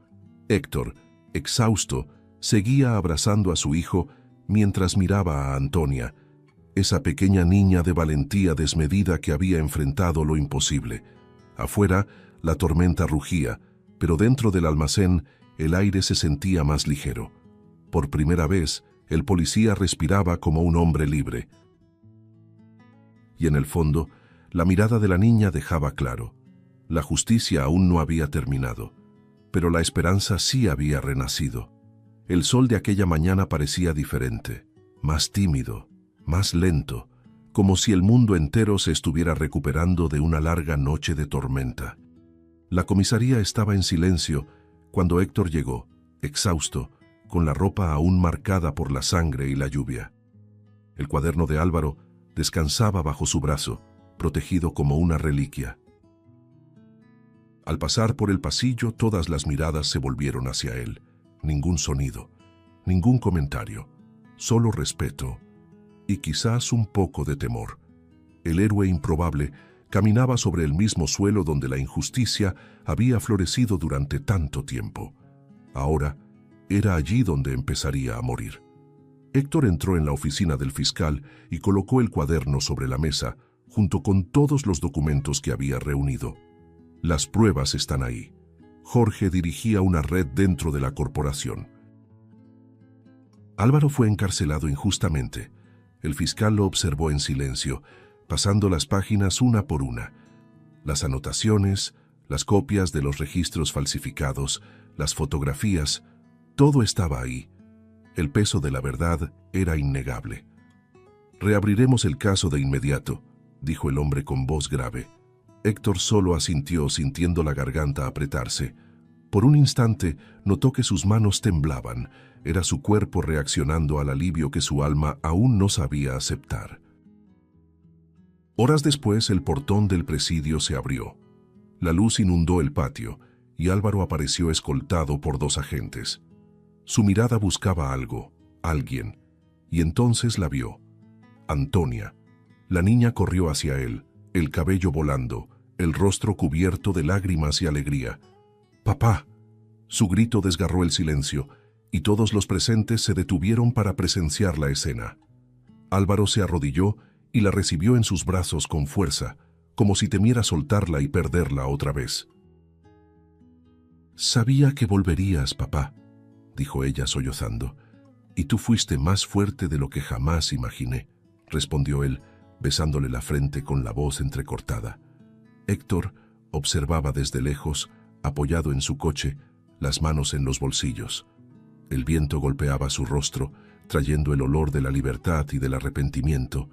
Héctor, exhausto, seguía abrazando a su hijo mientras miraba a Antonia, esa pequeña niña de valentía desmedida que había enfrentado lo imposible. Afuera, la tormenta rugía, pero dentro del almacén el aire se sentía más ligero. Por primera vez, el policía respiraba como un hombre libre. Y en el fondo, la mirada de la niña dejaba claro: la justicia aún no había terminado, pero la esperanza sí había renacido. El sol de aquella mañana parecía diferente, más tímido, más lento, como si el mundo entero se estuviera recuperando de una larga noche de tormenta. La comisaría estaba en silencio cuando Héctor llegó, exhausto, con la ropa aún marcada por la sangre y la lluvia. El cuaderno de Álvaro descansaba bajo su brazo, protegido como una reliquia. Al pasar por el pasillo, todas las miradas se volvieron hacia él. Ningún sonido, ningún comentario, solo respeto y quizás un poco de temor. El héroe improbable caminaba sobre el mismo suelo donde la injusticia había florecido durante tanto tiempo. Ahora era allí donde empezaría a morir. Héctor entró en la oficina del fiscal y colocó el cuaderno sobre la mesa, junto con todos los documentos que había reunido. Las pruebas están ahí. Jorge dirigía una red dentro de la corporación. Álvaro fue encarcelado injustamente. El fiscal lo observó en silencio, pasando las páginas una por una. Las anotaciones, las copias de los registros falsificados, las fotografías, todo estaba ahí. El peso de la verdad era innegable. «Reabriremos el caso de inmediato», dijo el hombre con voz grave. Héctor solo asintió, sintiendo la garganta apretarse. Por un instante notó que sus manos temblaban. Era su cuerpo reaccionando al alivio que su alma aún no sabía aceptar. Horas después, el portón del presidio se abrió. La luz inundó el patio y Álvaro apareció escoltado por 2 agentes. Su mirada buscaba algo, alguien, y entonces la vio. Antonia. La niña corrió hacia él, el cabello volando, el rostro cubierto de lágrimas y alegría. «¡Papá!». Su grito desgarró el silencio. y todos los presentes se detuvieron para presenciar la escena. Álvaro se arrodilló y la recibió en sus brazos con fuerza, como si temiera soltarla y perderla otra vez. «Sabía que volverías, papá», dijo ella sollozando, «y tú fuiste más fuerte de lo que jamás imaginé», respondió él, besándole la frente con la voz entrecortada. Héctor observaba desde lejos, apoyado en su coche, las manos en los bolsillos. El viento golpeaba su rostro, trayendo el olor de la libertad y del arrepentimiento.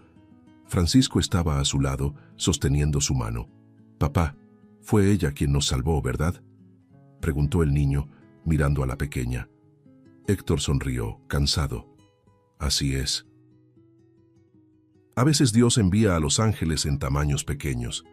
Francisco estaba a su lado, sosteniendo su mano. «Papá, fue ella quien nos salvó, ¿verdad?», preguntó el niño, mirando a la pequeña. Héctor sonrió, cansado. «Así es. A veces Dios envía a los ángeles en tamaños pequeños».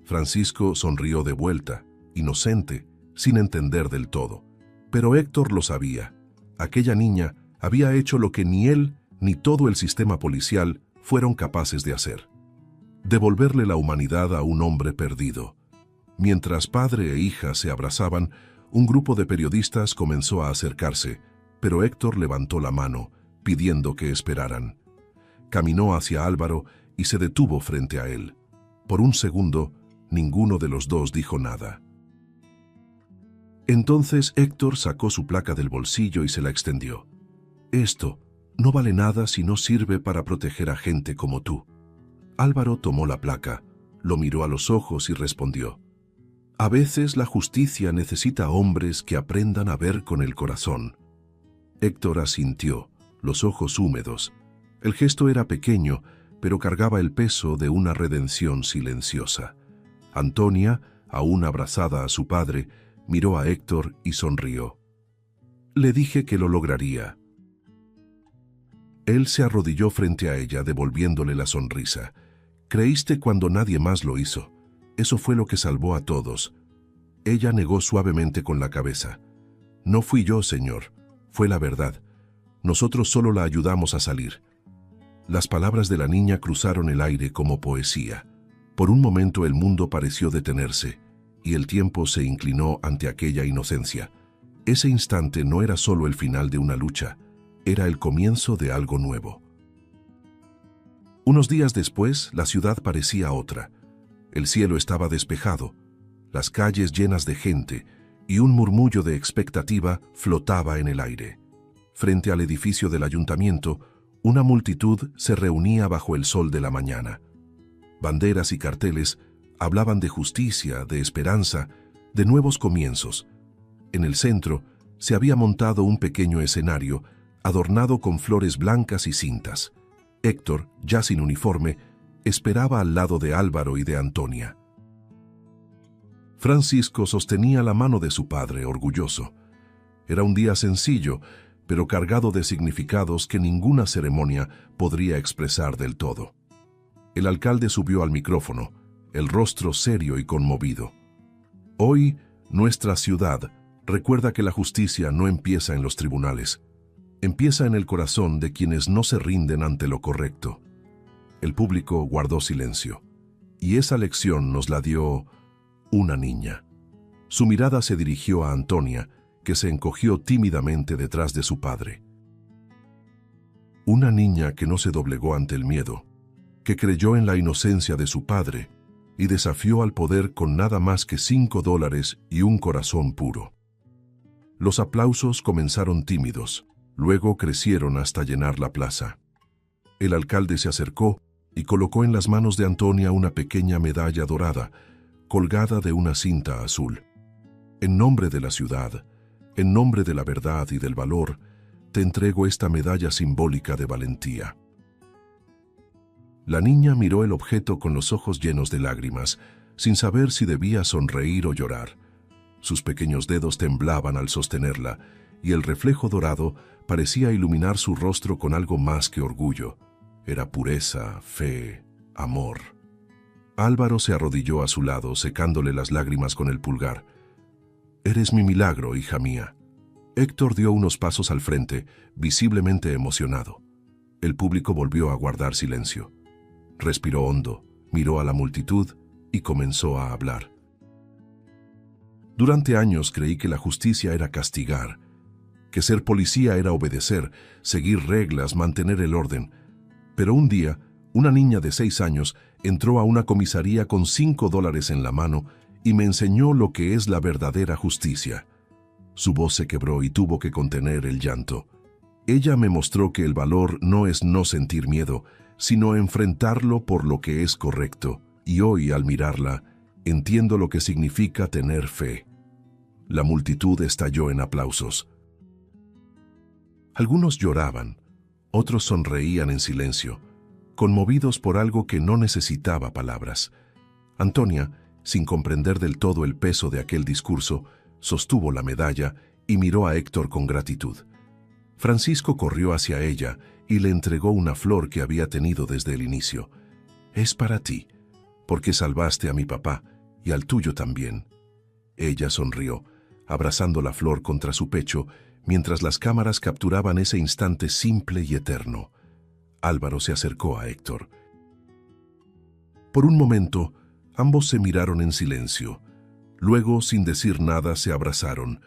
Francisco sonrió de vuelta, inocente, sin entender del todo. Pero Héctor lo sabía. Aquella niña había hecho lo que ni él ni todo el sistema policial fueron capaces de hacer: devolverle la humanidad a un hombre perdido. Mientras padre e hija se abrazaban, un grupo de periodistas comenzó a acercarse, pero Héctor levantó la mano, pidiendo que esperaran. Caminó hacia Álvaro y se detuvo frente a él. Por un segundo, ninguno de los dos dijo nada. Entonces Héctor sacó su placa del bolsillo y se la extendió. «Esto no vale nada si no sirve para proteger a gente como tú». Álvaro tomó la placa, lo miró a los ojos y respondió: «A veces la justicia necesita hombres que aprendan a ver con el corazón». Héctor asintió, los ojos húmedos. El gesto era pequeño, pero cargaba el peso de una redención silenciosa. Antonia, aún abrazada a su padre, miró a Héctor y sonrió. «Le dije que lo lograría». Él se arrodilló frente a ella, devolviéndole la sonrisa. «Creíste cuando nadie más lo hizo. Eso fue lo que salvó a todos». Ella negó suavemente con la cabeza. «No fui yo, señor. Fue la verdad. Nosotros solo la ayudamos a salir». Las palabras de la niña cruzaron el aire como poesía. Por un momento el mundo pareció detenerse, y el tiempo se inclinó ante aquella inocencia. Ese instante no era solo el final de una lucha, era el comienzo de algo nuevo. Unos días después, la ciudad parecía otra. El cielo estaba despejado, las calles llenas de gente, y un murmullo de expectativa flotaba en el aire. Frente al edificio del ayuntamiento, una multitud se reunía bajo el sol de la mañana. Banderas y carteles hablaban de justicia, de esperanza, de nuevos comienzos. En el centro se había montado un pequeño escenario adornado con flores blancas y cintas. Héctor, ya sin uniforme, esperaba al lado de Álvaro y de Antonia. Francisco sostenía la mano de su padre, orgulloso. Era un día sencillo, pero cargado de significados que ninguna ceremonia podría expresar del todo. El alcalde subió al micrófono, el rostro serio y conmovido. «Hoy, nuestra ciudad recuerda que la justicia no empieza en los tribunales. Empieza en el corazón de quienes no se rinden ante lo correcto». El público guardó silencio, y esa lección nos la dio una niña. Su mirada se dirigió a Antonia, que se encogió tímidamente detrás de su padre. Una niña que no se doblegó ante el miedo, que creyó en la inocencia de su padre y desafió al poder con nada más que $5 y un corazón puro. Los aplausos comenzaron tímidos, luego crecieron hasta llenar la plaza. El alcalde se acercó y colocó en las manos de Antonia una pequeña medalla dorada, colgada de una cinta azul. «En nombre de la ciudad, en nombre de la verdad y del valor, te entrego esta medalla simbólica de valentía». La niña miró el objeto con los ojos llenos de lágrimas, sin saber si debía sonreír o llorar. Sus pequeños dedos temblaban al sostenerla, y el reflejo dorado parecía iluminar su rostro con algo más que orgullo. Era pureza, fe, amor. Álvaro se arrodilló a su lado, secándole las lágrimas con el pulgar. «Eres mi milagro, hija mía». Héctor dio unos pasos al frente, visiblemente emocionado. El público volvió a guardar silencio. Respiró hondo, miró a la multitud y comenzó a hablar. «Durante años creí que la justicia era castigar. que ser policía era obedecer, seguir reglas, mantener el orden. Pero un día, una niña de 6 años entró a una comisaría con $5 en la mano y me enseñó lo que es la verdadera justicia. Su voz se quebró y tuvo que contener el llanto. Ella me mostró que el valor no es no sentir miedo, sino enfrentarlo por lo que es correcto. Y hoy, al mirarla, entiendo lo que significa tener fe. La multitud estalló en aplausos. Algunos lloraban, otros sonreían en silencio, conmovidos por algo que no necesitaba palabras. Antonia, sin comprender del todo el peso de aquel discurso, sostuvo la medalla y miró a Héctor con gratitud. Francisco corrió hacia ella y le entregó una flor que había tenido desde el inicio. «Es para ti, porque salvaste a mi papá y al tuyo también». Ella sonrió, abrazando la flor contra su pecho, mientras las cámaras capturaban ese instante simple y eterno. Álvaro se acercó a Héctor. Por un momento, ambos se miraron en silencio. Luego, sin decir nada, se abrazaron.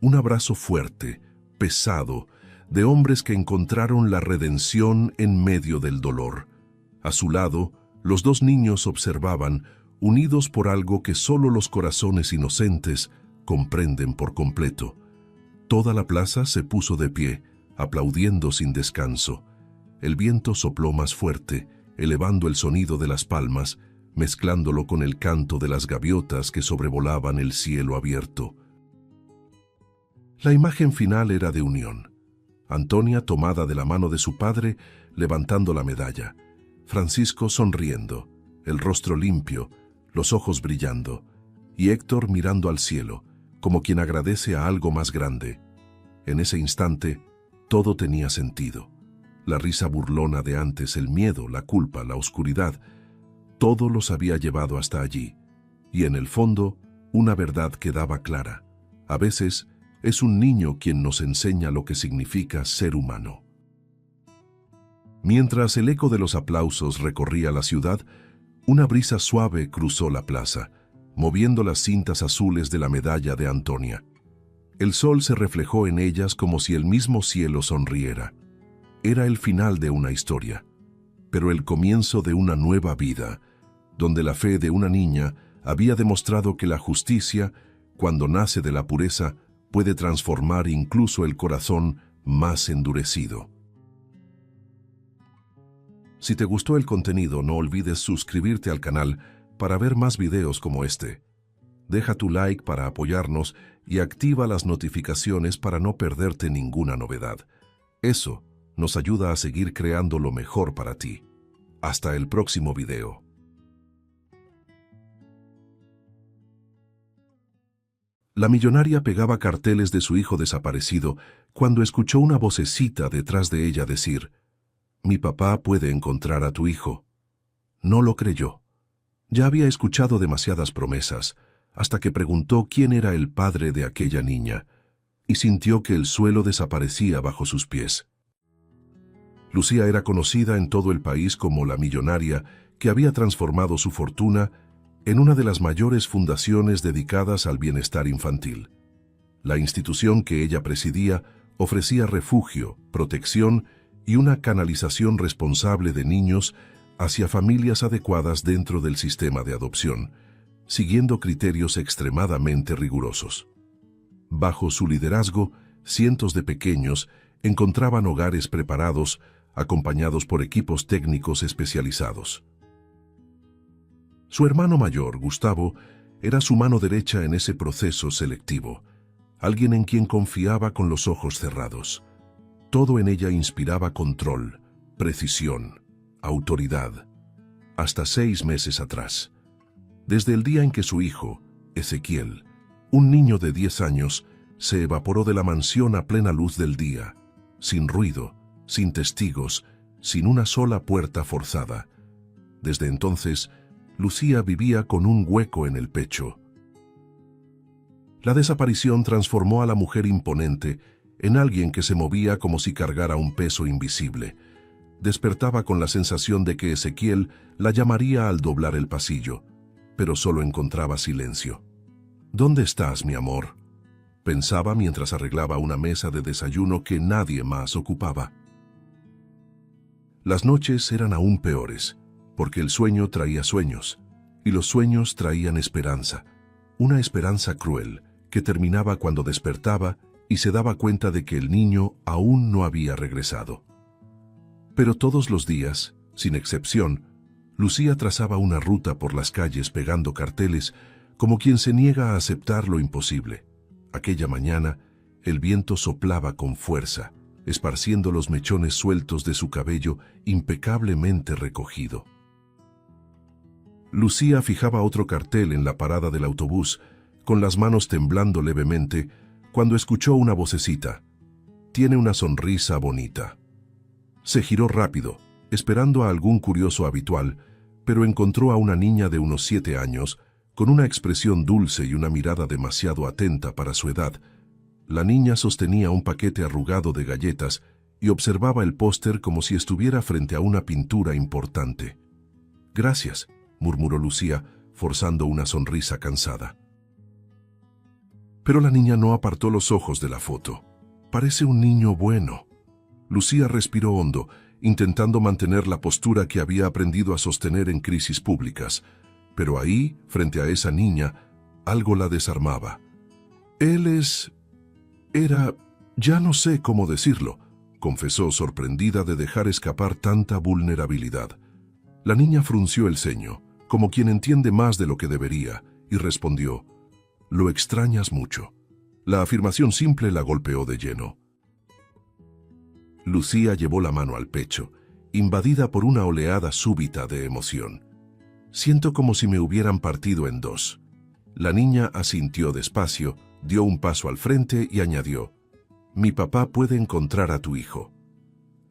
Un abrazo fuerte, pesado, de hombres que encontraron la redención en medio del dolor. A su lado, los dos niños observaban, unidos por algo que solo los corazones inocentes comprenden por completo. Toda la plaza se puso de pie, aplaudiendo sin descanso. El viento sopló más fuerte, elevando el sonido de las palmas, mezclándolo con el canto de las gaviotas que sobrevolaban el cielo abierto. La imagen final era de unión. Antonia tomada de la mano de su padre, levantando la medalla. Francisco sonriendo, el rostro limpio, los ojos brillando, y Héctor mirando al cielo, como quien agradece a algo más grande. En ese instante, todo tenía sentido. La risa burlona de antes, el miedo, la culpa, la oscuridad, todo los había llevado hasta allí. Y en el fondo, una verdad quedaba clara. A veces, es un niño quien nos enseña lo que significa ser humano. Mientras el eco de los aplausos recorría la ciudad, una brisa suave cruzó la plaza, moviendo las cintas azules de la medalla de Antonia. El sol se reflejó en ellas como si el mismo cielo sonriera. Era el final de una historia, pero el comienzo de una nueva vida, donde la fe de una niña había demostrado que la justicia, cuando nace de la pureza, puede transformar incluso el corazón más endurecido. Si te gustó el contenido, no olvides suscribirte al canal para ver más videos como este. Deja tu like para apoyarnos y activa las notificaciones para no perderte ninguna novedad. Eso nos ayuda a seguir creando lo mejor para ti. Hasta el próximo video. La millonaria pegaba carteles de su hijo desaparecido cuando escuchó una vocecita detrás de ella decir: «Mi papá puede encontrar a tu hijo». No lo creyó. Ya había escuchado demasiadas promesas, hasta que preguntó quién era el padre de aquella niña, y sintió que el suelo desaparecía bajo sus pies. Lucía era conocida en todo el país como la millonaria que había transformado su fortuna en una de las mayores fundaciones dedicadas al bienestar infantil. La institución que ella presidía ofrecía refugio, protección y una canalización responsable de niños hacia familias adecuadas dentro del sistema de adopción, siguiendo criterios extremadamente rigurosos. Bajo su liderazgo, cientos de pequeños encontraban hogares preparados, acompañados por equipos técnicos especializados. Su hermano mayor, Gustavo, era su mano derecha en ese proceso selectivo, alguien en quien confiaba con los ojos cerrados. Todo en ella inspiraba control, precisión, autoridad. Hasta 6 meses atrás. Desde el día en que su hijo, Ezequiel, un niño de 10 años, se evaporó de la mansión a plena luz del día, sin ruido, sin testigos, sin una sola puerta forzada. Desde entonces, Lucía vivía con un hueco en el pecho. La desaparición transformó a la mujer imponente en alguien que se movía como si cargara un peso invisible. Despertaba con la sensación de que Ezequiel la llamaría al doblar el pasillo, pero solo encontraba silencio. «¿Dónde estás, mi amor?». pensaba mientras arreglaba una mesa de desayuno que nadie más ocupaba. Las noches eran aún peores, porque el sueño traía sueños, y los sueños traían esperanza, una esperanza cruel que terminaba cuando despertaba y se daba cuenta de que el niño aún no había regresado. Pero todos los días, sin excepción, Lucía trazaba una ruta por las calles pegando carteles como quien se niega a aceptar lo imposible. Aquella mañana, el viento soplaba con fuerza, esparciendo los mechones sueltos de su cabello impecablemente recogido. Lucía fijaba otro cartel en la parada del autobús, con las manos temblando levemente, cuando escuchó una vocecita. «Tiene una sonrisa bonita». Se giró rápido, esperando a algún curioso habitual, pero encontró a una niña de unos 7 años, con una expresión dulce y una mirada demasiado atenta para su edad. La niña sostenía un paquete arrugado de galletas y observaba el póster como si estuviera frente a una pintura importante. «Gracias», murmuró Lucía, forzando una sonrisa cansada. Pero la niña no apartó los ojos de la foto. «Parece un niño bueno». Lucía respiró hondo, intentando mantener la postura que había aprendido a sostener en crisis públicas. Pero ahí, frente a esa niña, algo la desarmaba. Era... ya no sé cómo decirlo, confesó sorprendida de dejar escapar tanta vulnerabilidad. La niña frunció el ceño, como quien entiende más de lo que debería, y respondió: «Lo extrañas mucho». La afirmación simple la golpeó de lleno. Lucía llevó la mano al pecho, invadida por una oleada súbita de emoción. «Siento como si me hubieran partido en dos». La niña asintió despacio, dio un paso al frente y añadió: «Mi papá puede encontrar a tu hijo».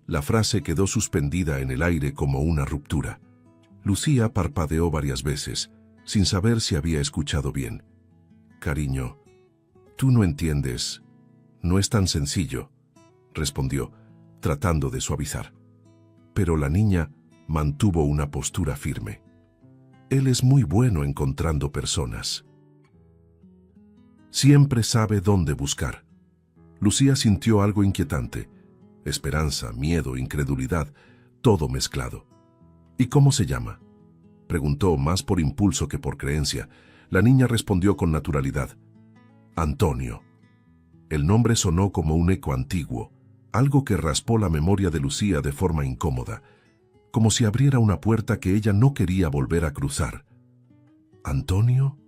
La frase quedó suspendida en el aire como una ruptura. Lucía parpadeó varias veces, sin saber si había escuchado bien. «Cariño, tú no entiendes. No es tan sencillo», respondió, tratando de suavizar. Pero la niña mantuvo una postura firme. «Él es muy bueno encontrando personas. Siempre sabe dónde buscar». Lucía sintió algo inquietante. Esperanza, miedo, incredulidad, todo mezclado. «¿Y cómo se llama?», preguntó más por impulso que por creencia. La niña respondió con naturalidad: «Antonio». El nombre sonó como un eco antiguo, algo que raspó la memoria de Lucía de forma incómoda, como si abriera una puerta que ella no quería volver a cruzar. «¿Antonio?»,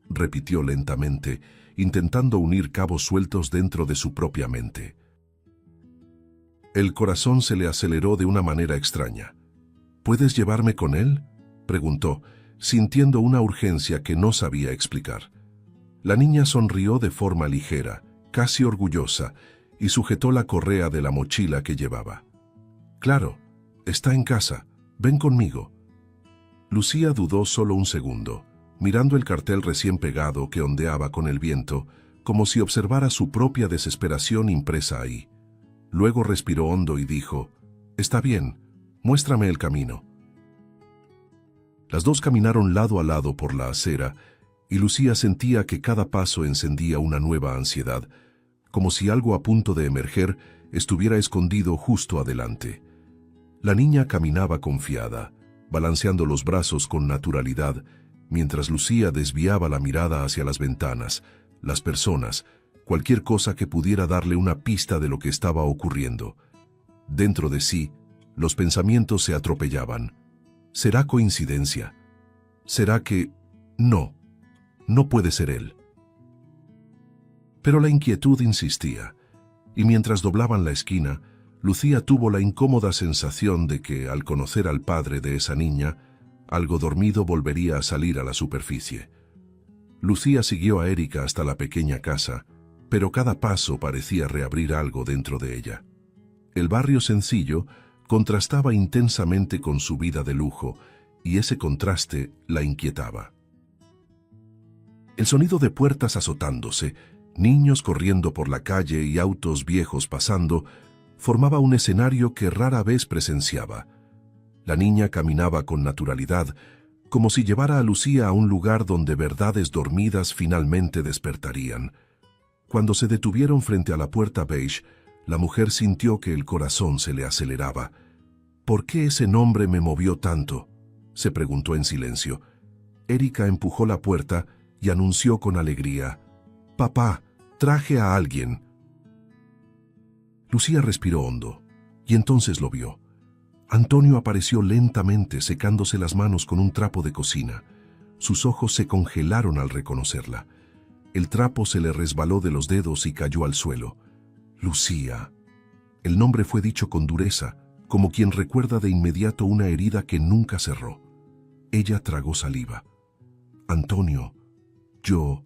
repitió lentamente, intentando unir cabos sueltos dentro de su propia mente. El corazón se le aceleró de una manera extraña. «¿Puedes llevarme con él?», preguntó, sintiendo una urgencia que no sabía explicar. La niña sonrió de forma ligera, casi orgullosa, y sujetó la correa de la mochila que llevaba. «Claro, está en casa. Ven conmigo». Lucía dudó solo un segundo, mirando el cartel recién pegado que ondeaba con el viento, como si observara su propia desesperación impresa ahí. Luego respiró hondo y dijo: «Está bien, muéstrame el camino». Las dos caminaron lado a lado por la acera, y Lucía sentía que cada paso encendía una nueva ansiedad, como si algo a punto de emerger estuviera escondido justo adelante. La niña caminaba confiada, balanceando los brazos con naturalidad, mientras Lucía desviaba la mirada hacia las ventanas, las personas, cualquier cosa que pudiera darle una pista de lo que estaba ocurriendo. Dentro de sí, los pensamientos se atropellaban. ¿Será coincidencia? ¿Será que... no puede ser él? Pero la inquietud insistía, y mientras doblaban la esquina, Lucía tuvo la incómoda sensación de que, al conocer al padre de esa niña, algo dormido volvería a salir a la superficie. Lucía siguió a Erika hasta la pequeña casa, pero cada paso parecía reabrir algo dentro de ella. El barrio sencillo contrastaba intensamente con su vida de lujo, y ese contraste la inquietaba. El sonido de puertas azotándose, niños corriendo por la calle y autos viejos pasando, formaba un escenario que rara vez presenciaba. La niña caminaba con naturalidad, como si llevara a Lucía a un lugar donde verdades dormidas finalmente despertarían. Cuando se detuvieron frente a la puerta beige, la mujer sintió que el corazón se le aceleraba. ¿Por qué ese nombre me movió tanto?, se preguntó en silencio. Erika empujó la puerta y anunció con alegría: «Papá, traje a alguien». Lucía respiró hondo, y entonces lo vio. Antonio apareció lentamente, secándose las manos con un trapo de cocina. Sus ojos se congelaron al reconocerla. El trapo se le resbaló de los dedos y cayó al suelo. Lucía. El nombre fue dicho con dureza, como quien recuerda de inmediato una herida que nunca cerró. Ella tragó saliva. Antonio, yo...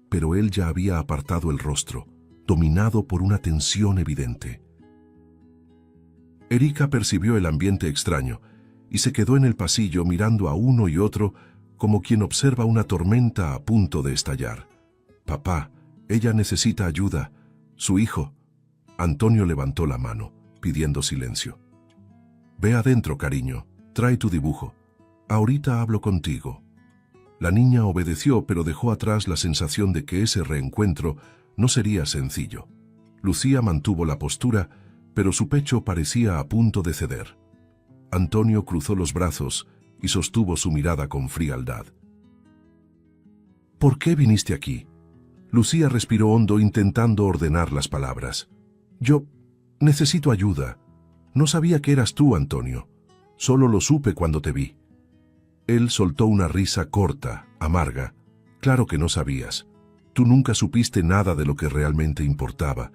Pero él ya había apartado el rostro, dominado por una tensión evidente. Erika percibió el ambiente extraño y se quedó en el pasillo mirando a uno y otro como quien observa una tormenta a punto de estallar. «Papá, ella necesita ayuda. Su hijo». Antonio levantó la mano, pidiendo silencio. «Ve adentro, cariño. Trae tu dibujo. Ahorita hablo contigo». La niña obedeció, pero dejó atrás la sensación de que ese reencuentro no sería sencillo. Lucía mantuvo la postura, pero su pecho parecía a punto de ceder. Antonio cruzó los brazos y sostuvo su mirada con frialdad. «¿Por qué viniste aquí?». Lucía respiró hondo intentando ordenar las palabras. «Yo necesito ayuda. No sabía que eras tú, Antonio. Solo lo supe cuando te vi». Él soltó una risa corta, amarga. «Claro que no sabías. Tú nunca supiste nada de lo que realmente importaba».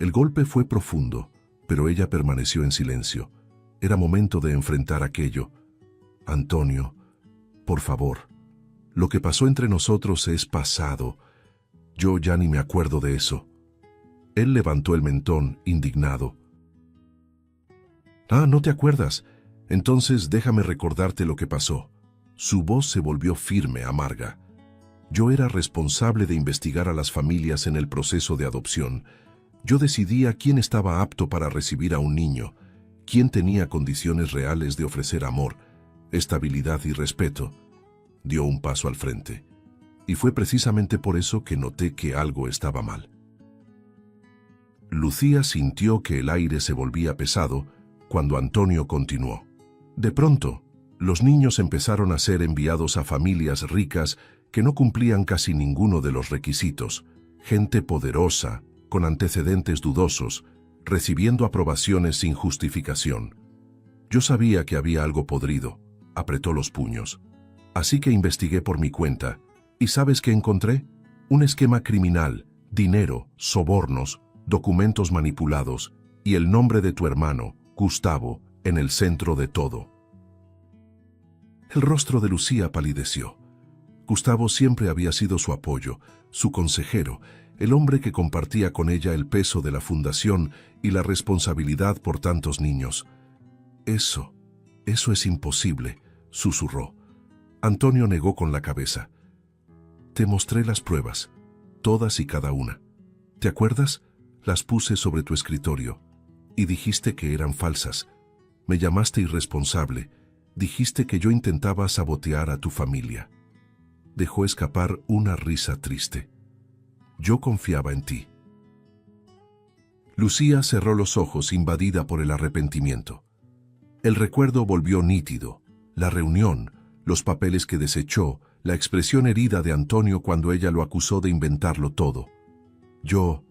El golpe fue profundo, pero ella permaneció en silencio. Era momento de enfrentar aquello. «Antonio, por favor, lo que pasó entre nosotros es pasado. Yo ya ni me acuerdo de eso». Él levantó el mentón, indignado. «Ah, ¿no te acuerdas? Entonces déjame recordarte lo que pasó». Su voz se volvió firme, amarga. «Yo era responsable de investigar a las familias en el proceso de adopción. Yo decidía quién estaba apto para recibir a un niño, quién tenía condiciones reales de ofrecer amor, estabilidad y respeto». Dio un paso al frente. «Y fue precisamente por eso que noté que algo estaba mal». Lucía sintió que el aire se volvía pesado cuando Antonio continuó. «De pronto, los niños empezaron a ser enviados a familias ricas que no cumplían casi ninguno de los requisitos, gente poderosa, con antecedentes dudosos, recibiendo aprobaciones sin justificación. Yo sabía que había algo podrido», apretó los puños. «Así que investigué por mi cuenta. ¿Y sabes qué encontré? Un esquema criminal, dinero, sobornos, documentos manipulados y el nombre de tu hermano, Gustavo, en el centro de todo». El rostro de Lucía palideció. Gustavo siempre había sido su apoyo, su consejero, el hombre que compartía con ella el peso de la fundación y la responsabilidad por tantos niños. Eso es imposible», susurró. Antonio negó con la cabeza. «Te mostré las pruebas, todas y cada una. ¿Te acuerdas? Las puse sobre tu escritorio y dijiste que eran falsas. Me llamaste irresponsable. Dijiste que yo intentaba sabotear a tu familia». Dejó escapar una risa triste. «Yo confiaba en ti». Lucía cerró los ojos, invadida por el arrepentimiento. El recuerdo volvió nítido. La reunión, los papeles que desechó, la expresión herida de Antonio cuando ella lo acusó de inventarlo todo. «Yo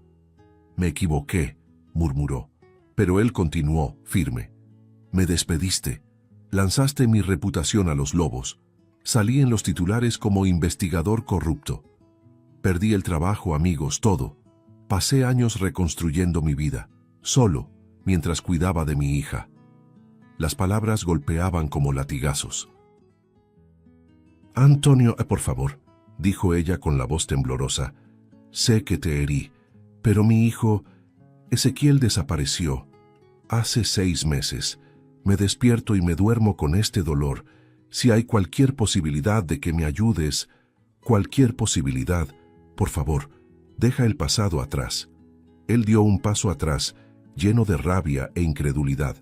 me equivoqué», murmuró, pero él continuó, firme. «Me despediste. Lanzaste mi reputación a los lobos. Salí en los titulares como investigador corrupto. Perdí el trabajo, amigos, todo. Pasé años reconstruyendo mi vida, solo, mientras cuidaba de mi hija». Las palabras golpeaban como latigazos. «Antonio, por favor», dijo ella con la voz temblorosa. «Sé que te herí, pero mi hijo, Ezequiel, desapareció. Hace 6 meses. Me despierto y me duermo con este dolor. Si hay cualquier posibilidad de que me ayudes, cualquier posibilidad, por favor, deja el pasado atrás». Él dio un paso atrás, lleno de rabia e incredulidad.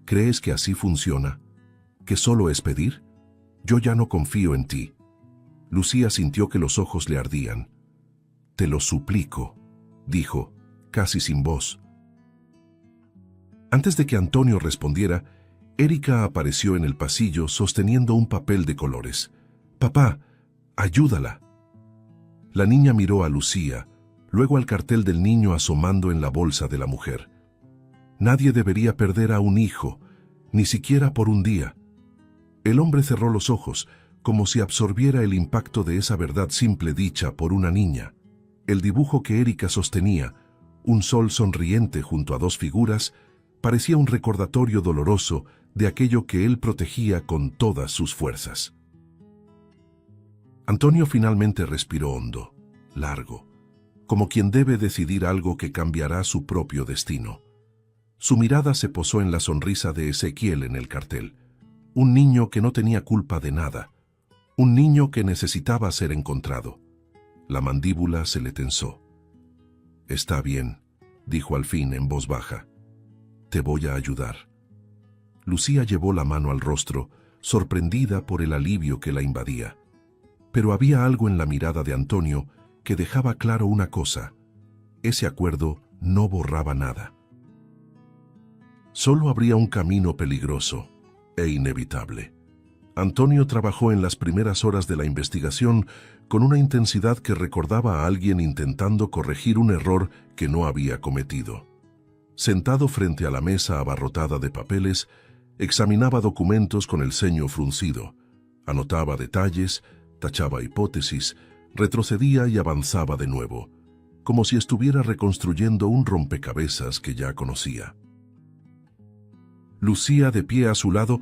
«¿Crees que así funciona? ¿Que solo es pedir? Yo ya no confío en ti». Lucía sintió que los ojos le ardían. Te lo suplico, dijo, casi sin voz. Antes de que Antonio respondiera, Erika apareció en el pasillo sosteniendo un papel de colores. «Papá, ayúdala». La niña miró a Lucía, luego al cartel del niño asomando en la bolsa de la mujer. Nadie debería perder a un hijo, ni siquiera por un día. El hombre cerró los ojos, como si absorbiera el impacto de esa verdad simple dicha por una niña. El dibujo que Erika sostenía, un sol sonriente junto a dos figuras, parecía un recordatorio doloroso de aquello que él protegía con todas sus fuerzas. Antonio finalmente respiró hondo, largo, como quien debe decidir algo que cambiará su propio destino. Su mirada se posó en la sonrisa de Ezequiel en el cartel, un niño que no tenía culpa de nada, un niño que necesitaba ser encontrado. La mandíbula se le tensó. «Está bien», dijo al fin en voz baja. «Te voy a ayudar». Lucía llevó la mano al rostro, sorprendida por el alivio que la invadía. Pero había algo en la mirada de Antonio que dejaba claro una cosa: ese acuerdo no borraba nada. Solo habría un camino peligroso e inevitable. Antonio trabajó en las primeras horas de la investigación con una intensidad que recordaba a alguien intentando corregir un error que no había cometido. Sentado frente a la mesa abarrotada de papeles, examinaba documentos con el ceño fruncido, anotaba detalles, tachaba hipótesis, retrocedía y avanzaba de nuevo, como si estuviera reconstruyendo un rompecabezas que ya conocía. Lucía, de pie a su lado,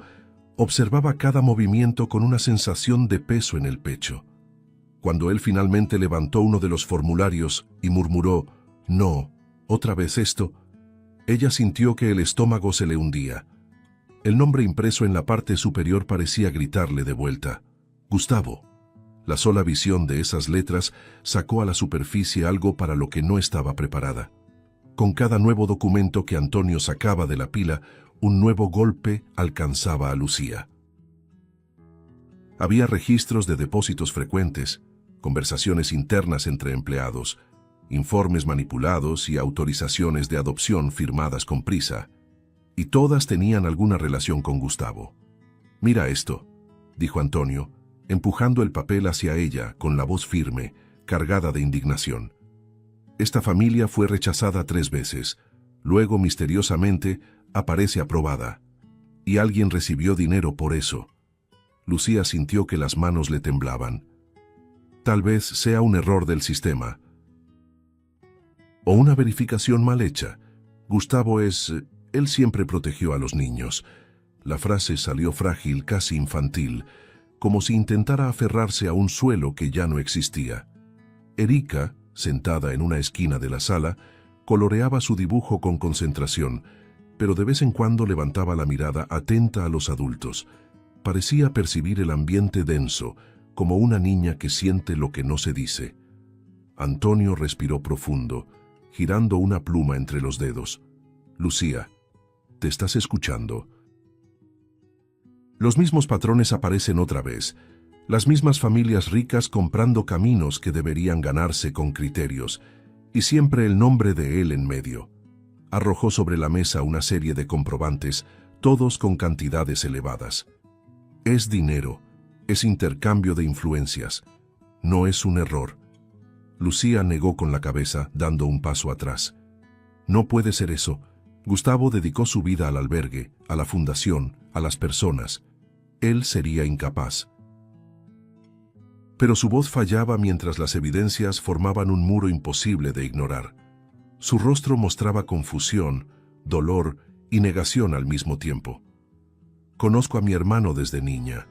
observaba cada movimiento con una sensación de peso en el pecho. Cuando él finalmente levantó uno de los formularios y murmuró, «No, otra vez esto», ella sintió que el estómago se le hundía. El nombre impreso en la parte superior parecía gritarle de vuelta, «Gustavo». La sola visión de esas letras sacó a la superficie algo para lo que no estaba preparada. Con cada nuevo documento que Antonio sacaba de la pila, un nuevo golpe alcanzaba a Lucía. Había registros de depósitos frecuentes, conversaciones internas entre empleados, informes manipulados y autorizaciones de adopción firmadas con prisa, y todas tenían alguna relación con Gustavo. «Mira esto», dijo Antonio, empujando el papel hacia ella con la voz firme, cargada de indignación. «Esta familia fue rechazada 3 veces, luego misteriosamente aparece aprobada, y alguien recibió dinero por eso». Lucía sintió que las manos le temblaban. Tal vez sea un error del sistema, o una verificación mal hecha. Gustavo él siempre protegió a los niños. La frase salió frágil, casi infantil, como si intentara aferrarse a un suelo que ya no existía. Erika, sentada en una esquina de la sala, coloreaba su dibujo con concentración, pero de vez en cuando levantaba la mirada atenta a los adultos. Parecía percibir el ambiente denso, como una niña que siente lo que no se dice. Antonio respiró profundo, girando una pluma entre los dedos. «Lucía, ¿te estás escuchando?» Los mismos patrones aparecen otra vez, las mismas familias ricas comprando caminos que deberían ganarse con criterios, y siempre el nombre de él en medio. Arrojó sobre la mesa una serie de comprobantes, todos con cantidades elevadas. Es dinero, es intercambio de influencias, no es un error. Lucía negó con la cabeza, dando un paso atrás. No puede ser eso. Gustavo dedicó su vida al albergue, a la fundación, a las personas. Él sería incapaz. Pero su voz fallaba mientras las evidencias formaban un muro imposible de ignorar. Su rostro mostraba confusión, dolor y negación al mismo tiempo. «Conozco a mi hermano desde niña.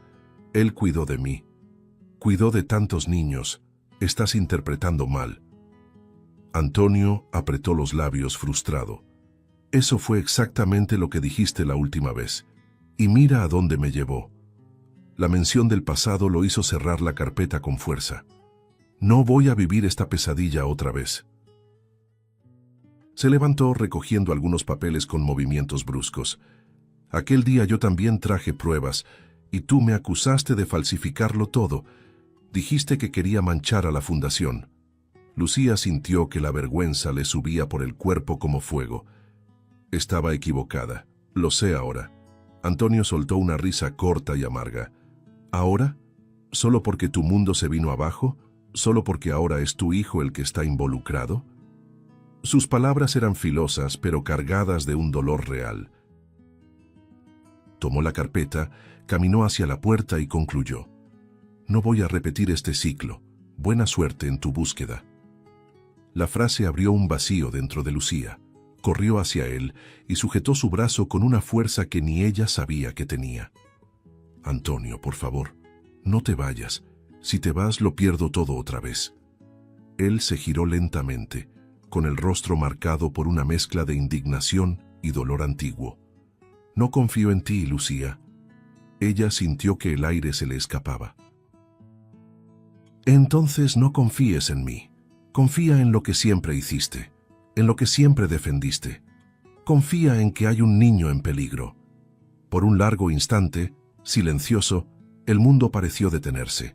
Él cuidó de mí. Cuidó de tantos niños. Estás interpretando mal». Antonio apretó los labios frustrado. «Eso fue exactamente lo que dijiste la última vez. Y mira a dónde me llevó». La mención del pasado lo hizo cerrar la carpeta con fuerza. «No voy a vivir esta pesadilla otra vez». Se levantó recogiendo algunos papeles con movimientos bruscos. «Aquel día yo también traje pruebas, y tú me acusaste de falsificarlo todo. Dijiste que quería manchar a la fundación. Lucía sintió que la vergüenza le subía por el cuerpo como fuego. Estaba equivocada. Lo sé ahora. Antonio soltó una risa corta y amarga. ¿Ahora? ¿Solo porque tu mundo se vino abajo? ¿Solo porque ahora es tu hijo el que está involucrado? Sus palabras eran filosas, pero cargadas de un dolor real. Tomó la carpeta, caminó hacia la puerta y concluyó. No voy a repetir este ciclo. Buena suerte en tu búsqueda. La frase abrió un vacío dentro de Lucía. Corrió hacia él y sujetó su brazo con una fuerza que ni ella sabía que tenía. Antonio, por favor, no te vayas. Si te vas, lo pierdo todo otra vez. Él se giró lentamente, con el rostro marcado por una mezcla de indignación y dolor antiguo. No confío en ti, Lucía. Ella sintió que el aire se le escapaba. Entonces no confíes en mí. Confía en lo que siempre hiciste, en lo que siempre defendiste. Confía en que hay un niño en peligro. Por un largo instante, silencioso, el mundo pareció detenerse.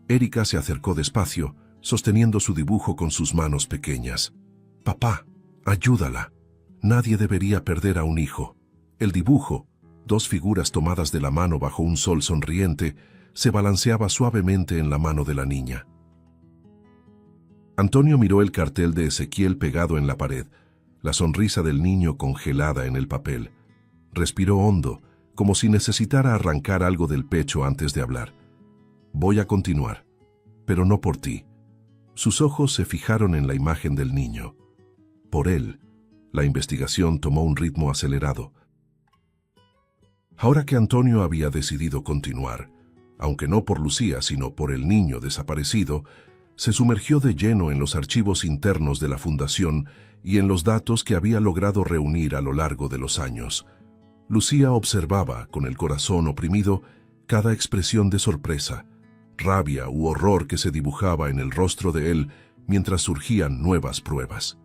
Erika se acercó despacio, sosteniendo su dibujo con sus manos pequeñas. Papá, ayúdala. Nadie debería perder a un hijo. El dibujo, dos figuras tomadas de la mano bajo un sol sonriente, se balanceaba suavemente en la mano de la niña. Antonio miró el cartel de Ezequiel pegado en la pared, la sonrisa del niño congelada en el papel. Respiró hondo, como si necesitara arrancar algo del pecho antes de hablar. Voy a continuar, pero no por ti. Sus ojos se fijaron en la imagen del niño. Por él, la investigación tomó un ritmo acelerado. Ahora que Antonio había decidido continuar, aunque no por Lucía, sino por el niño desaparecido, se sumergió de lleno en los archivos internos de la fundación y en los datos que había logrado reunir a lo largo de los años. Lucía observaba, con el corazón oprimido, cada expresión de sorpresa, rabia u horror que se dibujaba en el rostro de él mientras surgían nuevas pruebas.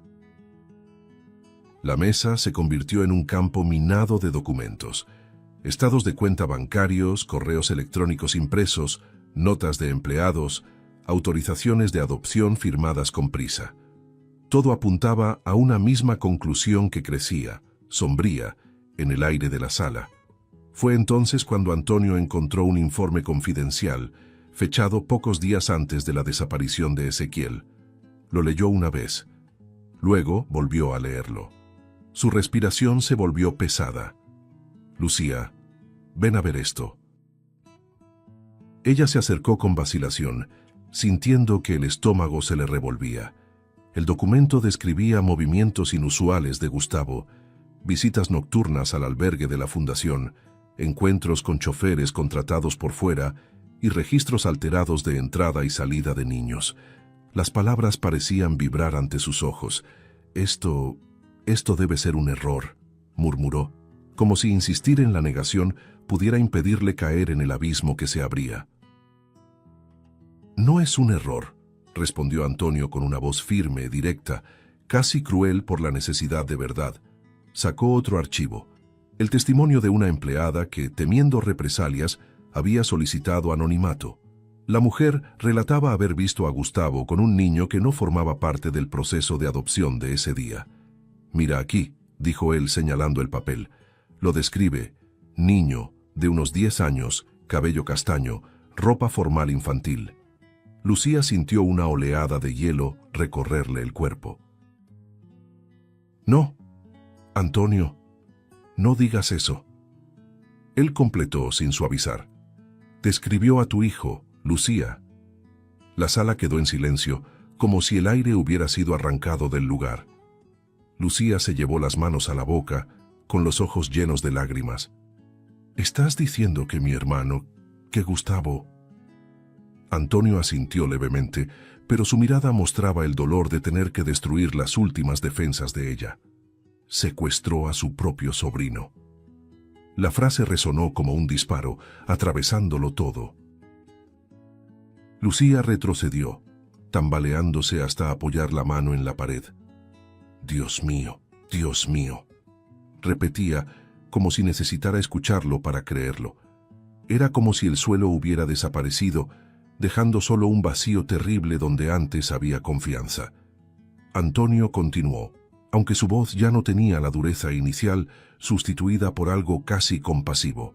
La mesa se convirtió en un campo minado de documentos. Estados de cuenta bancarios, correos electrónicos impresos, notas de empleados, autorizaciones de adopción firmadas con prisa. Todo apuntaba a una misma conclusión que crecía, sombría, en el aire de la sala. Fue entonces cuando Antonio encontró un informe confidencial, fechado pocos días antes de la desaparición de Ezequiel. Lo leyó una vez. Luego volvió a leerlo. Su respiración se volvió pesada. Lucía, ven a ver esto. Ella se acercó con vacilación, sintiendo que el estómago se le revolvía. El documento describía movimientos inusuales de Gustavo, visitas nocturnas al albergue de la fundación, encuentros con choferes contratados por fuera y registros alterados de entrada y salida de niños. Las palabras parecían vibrar ante sus ojos. Esto debe ser un error, murmuró, como si insistir en la negación pudiera impedirle caer en el abismo que se abría. No es un error, respondió Antonio con una voz firme, directa, casi cruel por la necesidad de verdad. Sacó otro archivo, el testimonio de una empleada que, temiendo represalias, había solicitado anonimato. La mujer relataba haber visto a Gustavo con un niño que no formaba parte del proceso de adopción de ese día. Mira aquí, dijo él señalando el papel. Lo describe: niño, de unos 10 años, cabello castaño, ropa formal infantil. Lucía sintió una oleada de hielo recorrerle el cuerpo. No, Antonio, no digas eso. Él completó sin suavizar. Describió a tu hijo, Lucía. La sala quedó en silencio, como si el aire hubiera sido arrancado del lugar. Lucía se llevó las manos a la boca, con los ojos llenos de lágrimas. ¿Estás diciendo que mi hermano, que Gustavo...? Antonio asintió levemente, pero su mirada mostraba el dolor de tener que destruir las últimas defensas de ella. Secuestró a su propio sobrino. La frase resonó como un disparo, atravesándolo todo. Lucía retrocedió, tambaleándose hasta apoyar la mano en la pared. Dios mío, repetía, como si necesitara escucharlo para creerlo. Era como si el suelo hubiera desaparecido dejando solo un vacío terrible donde antes había confianza. Antonio continuó, aunque su voz ya no tenía la dureza inicial, sustituida por algo casi compasivo.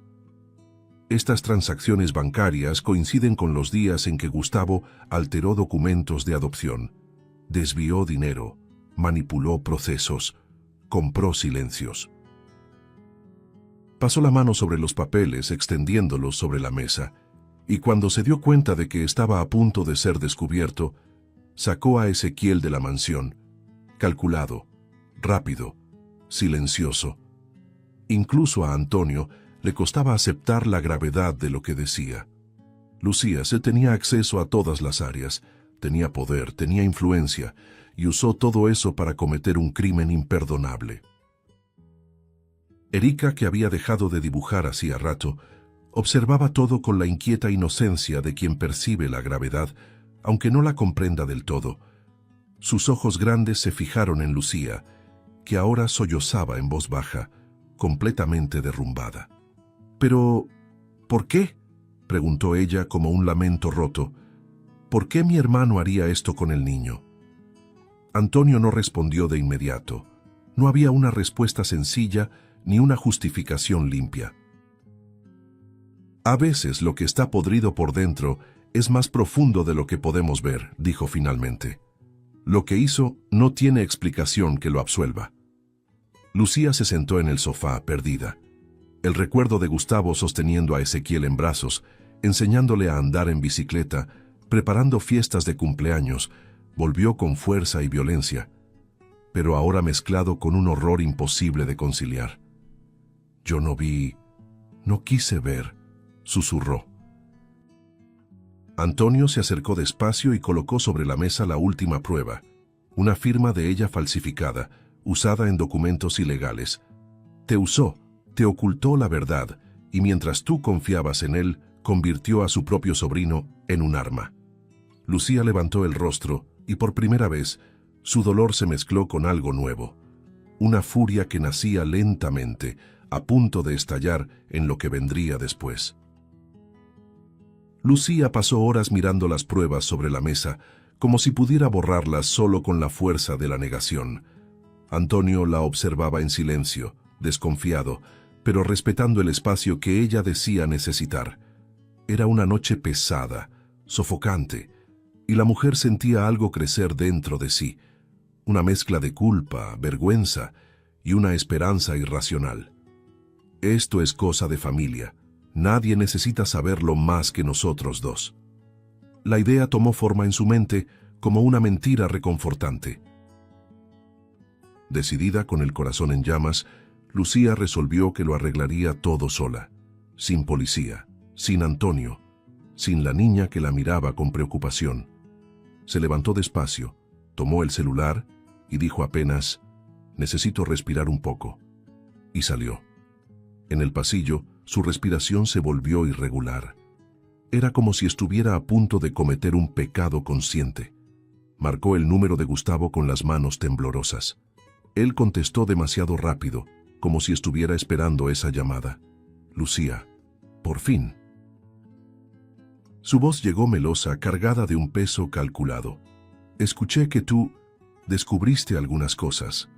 Estas transacciones bancarias coinciden con los días en que Gustavo alteró documentos de adopción, desvió dinero, manipuló procesos, compró silencios. Pasó la mano sobre los papeles, extendiéndolos sobre la mesa, y cuando se dio cuenta de que estaba a punto de ser descubierto, sacó a Ezequiel de la mansión, calculado, rápido, silencioso. Incluso a Antonio le costaba aceptar la gravedad de lo que decía. Lucía se tenía acceso a todas las áreas, tenía poder, tenía influencia, y usó todo eso para cometer un crimen imperdonable. Erika, que había dejado de dibujar hacía rato, observaba todo con la inquieta inocencia de quien percibe la gravedad, aunque no la comprenda del todo. Sus ojos grandes se fijaron en Lucía, que ahora sollozaba en voz baja, completamente derrumbada. «Pero, ¿por qué?», preguntó ella como un lamento roto. «¿Por qué mi hermano haría esto con el niño?». Antonio no respondió de inmediato. No había una respuesta sencilla ni una justificación limpia. «A veces lo que está podrido por dentro es más profundo de lo que podemos ver», dijo finalmente. «Lo que hizo no tiene explicación que lo absuelva». Lucía se sentó en el sofá, perdida. El recuerdo de Gustavo sosteniendo a Ezequiel en brazos, enseñándole a andar en bicicleta, preparando fiestas de cumpleaños, volvió con fuerza y violencia, pero ahora mezclado con un horror imposible de conciliar. «Yo no vi, no quise ver», susurró. Antonio se acercó despacio y colocó sobre la mesa la última prueba, una firma de ella falsificada, usada en documentos ilegales. «Te usó, te ocultó la verdad, y mientras tú confiabas en él, convirtió a su propio sobrino en un arma». Lucía levantó el rostro, y por primera vez, su dolor se mezcló con algo nuevo, una furia que nacía lentamente, a punto de estallar en lo que vendría después. Lucía pasó horas mirando las pruebas sobre la mesa, como si pudiera borrarlas solo con la fuerza de la negación. Antonio la observaba en silencio, desconfiado, pero respetando el espacio que ella decía necesitar. Era una noche pesada, sofocante, y la mujer sentía algo crecer dentro de sí, una mezcla de culpa, vergüenza y una esperanza irracional. «Esto es cosa de familia. Nadie necesita saberlo más que nosotros dos». La idea tomó forma en su mente como una mentira reconfortante. Decidida, con el corazón en llamas, Lucía resolvió que lo arreglaría todo sola, sin policía, sin Antonio, sin la niña que la miraba con preocupación. Se levantó despacio, tomó el celular y dijo apenas: «Necesito respirar un poco», y salió. En el pasillo, su respiración se volvió irregular. Era como si estuviera a punto de cometer un pecado consciente. Marcó el número de Gustavo con las manos temblorosas. Él contestó demasiado rápido, como si estuviera esperando esa llamada. «Lucía, por fin». Su voz llegó melosa, cargada de un peso calculado. «Escuché que tú descubriste algunas cosas».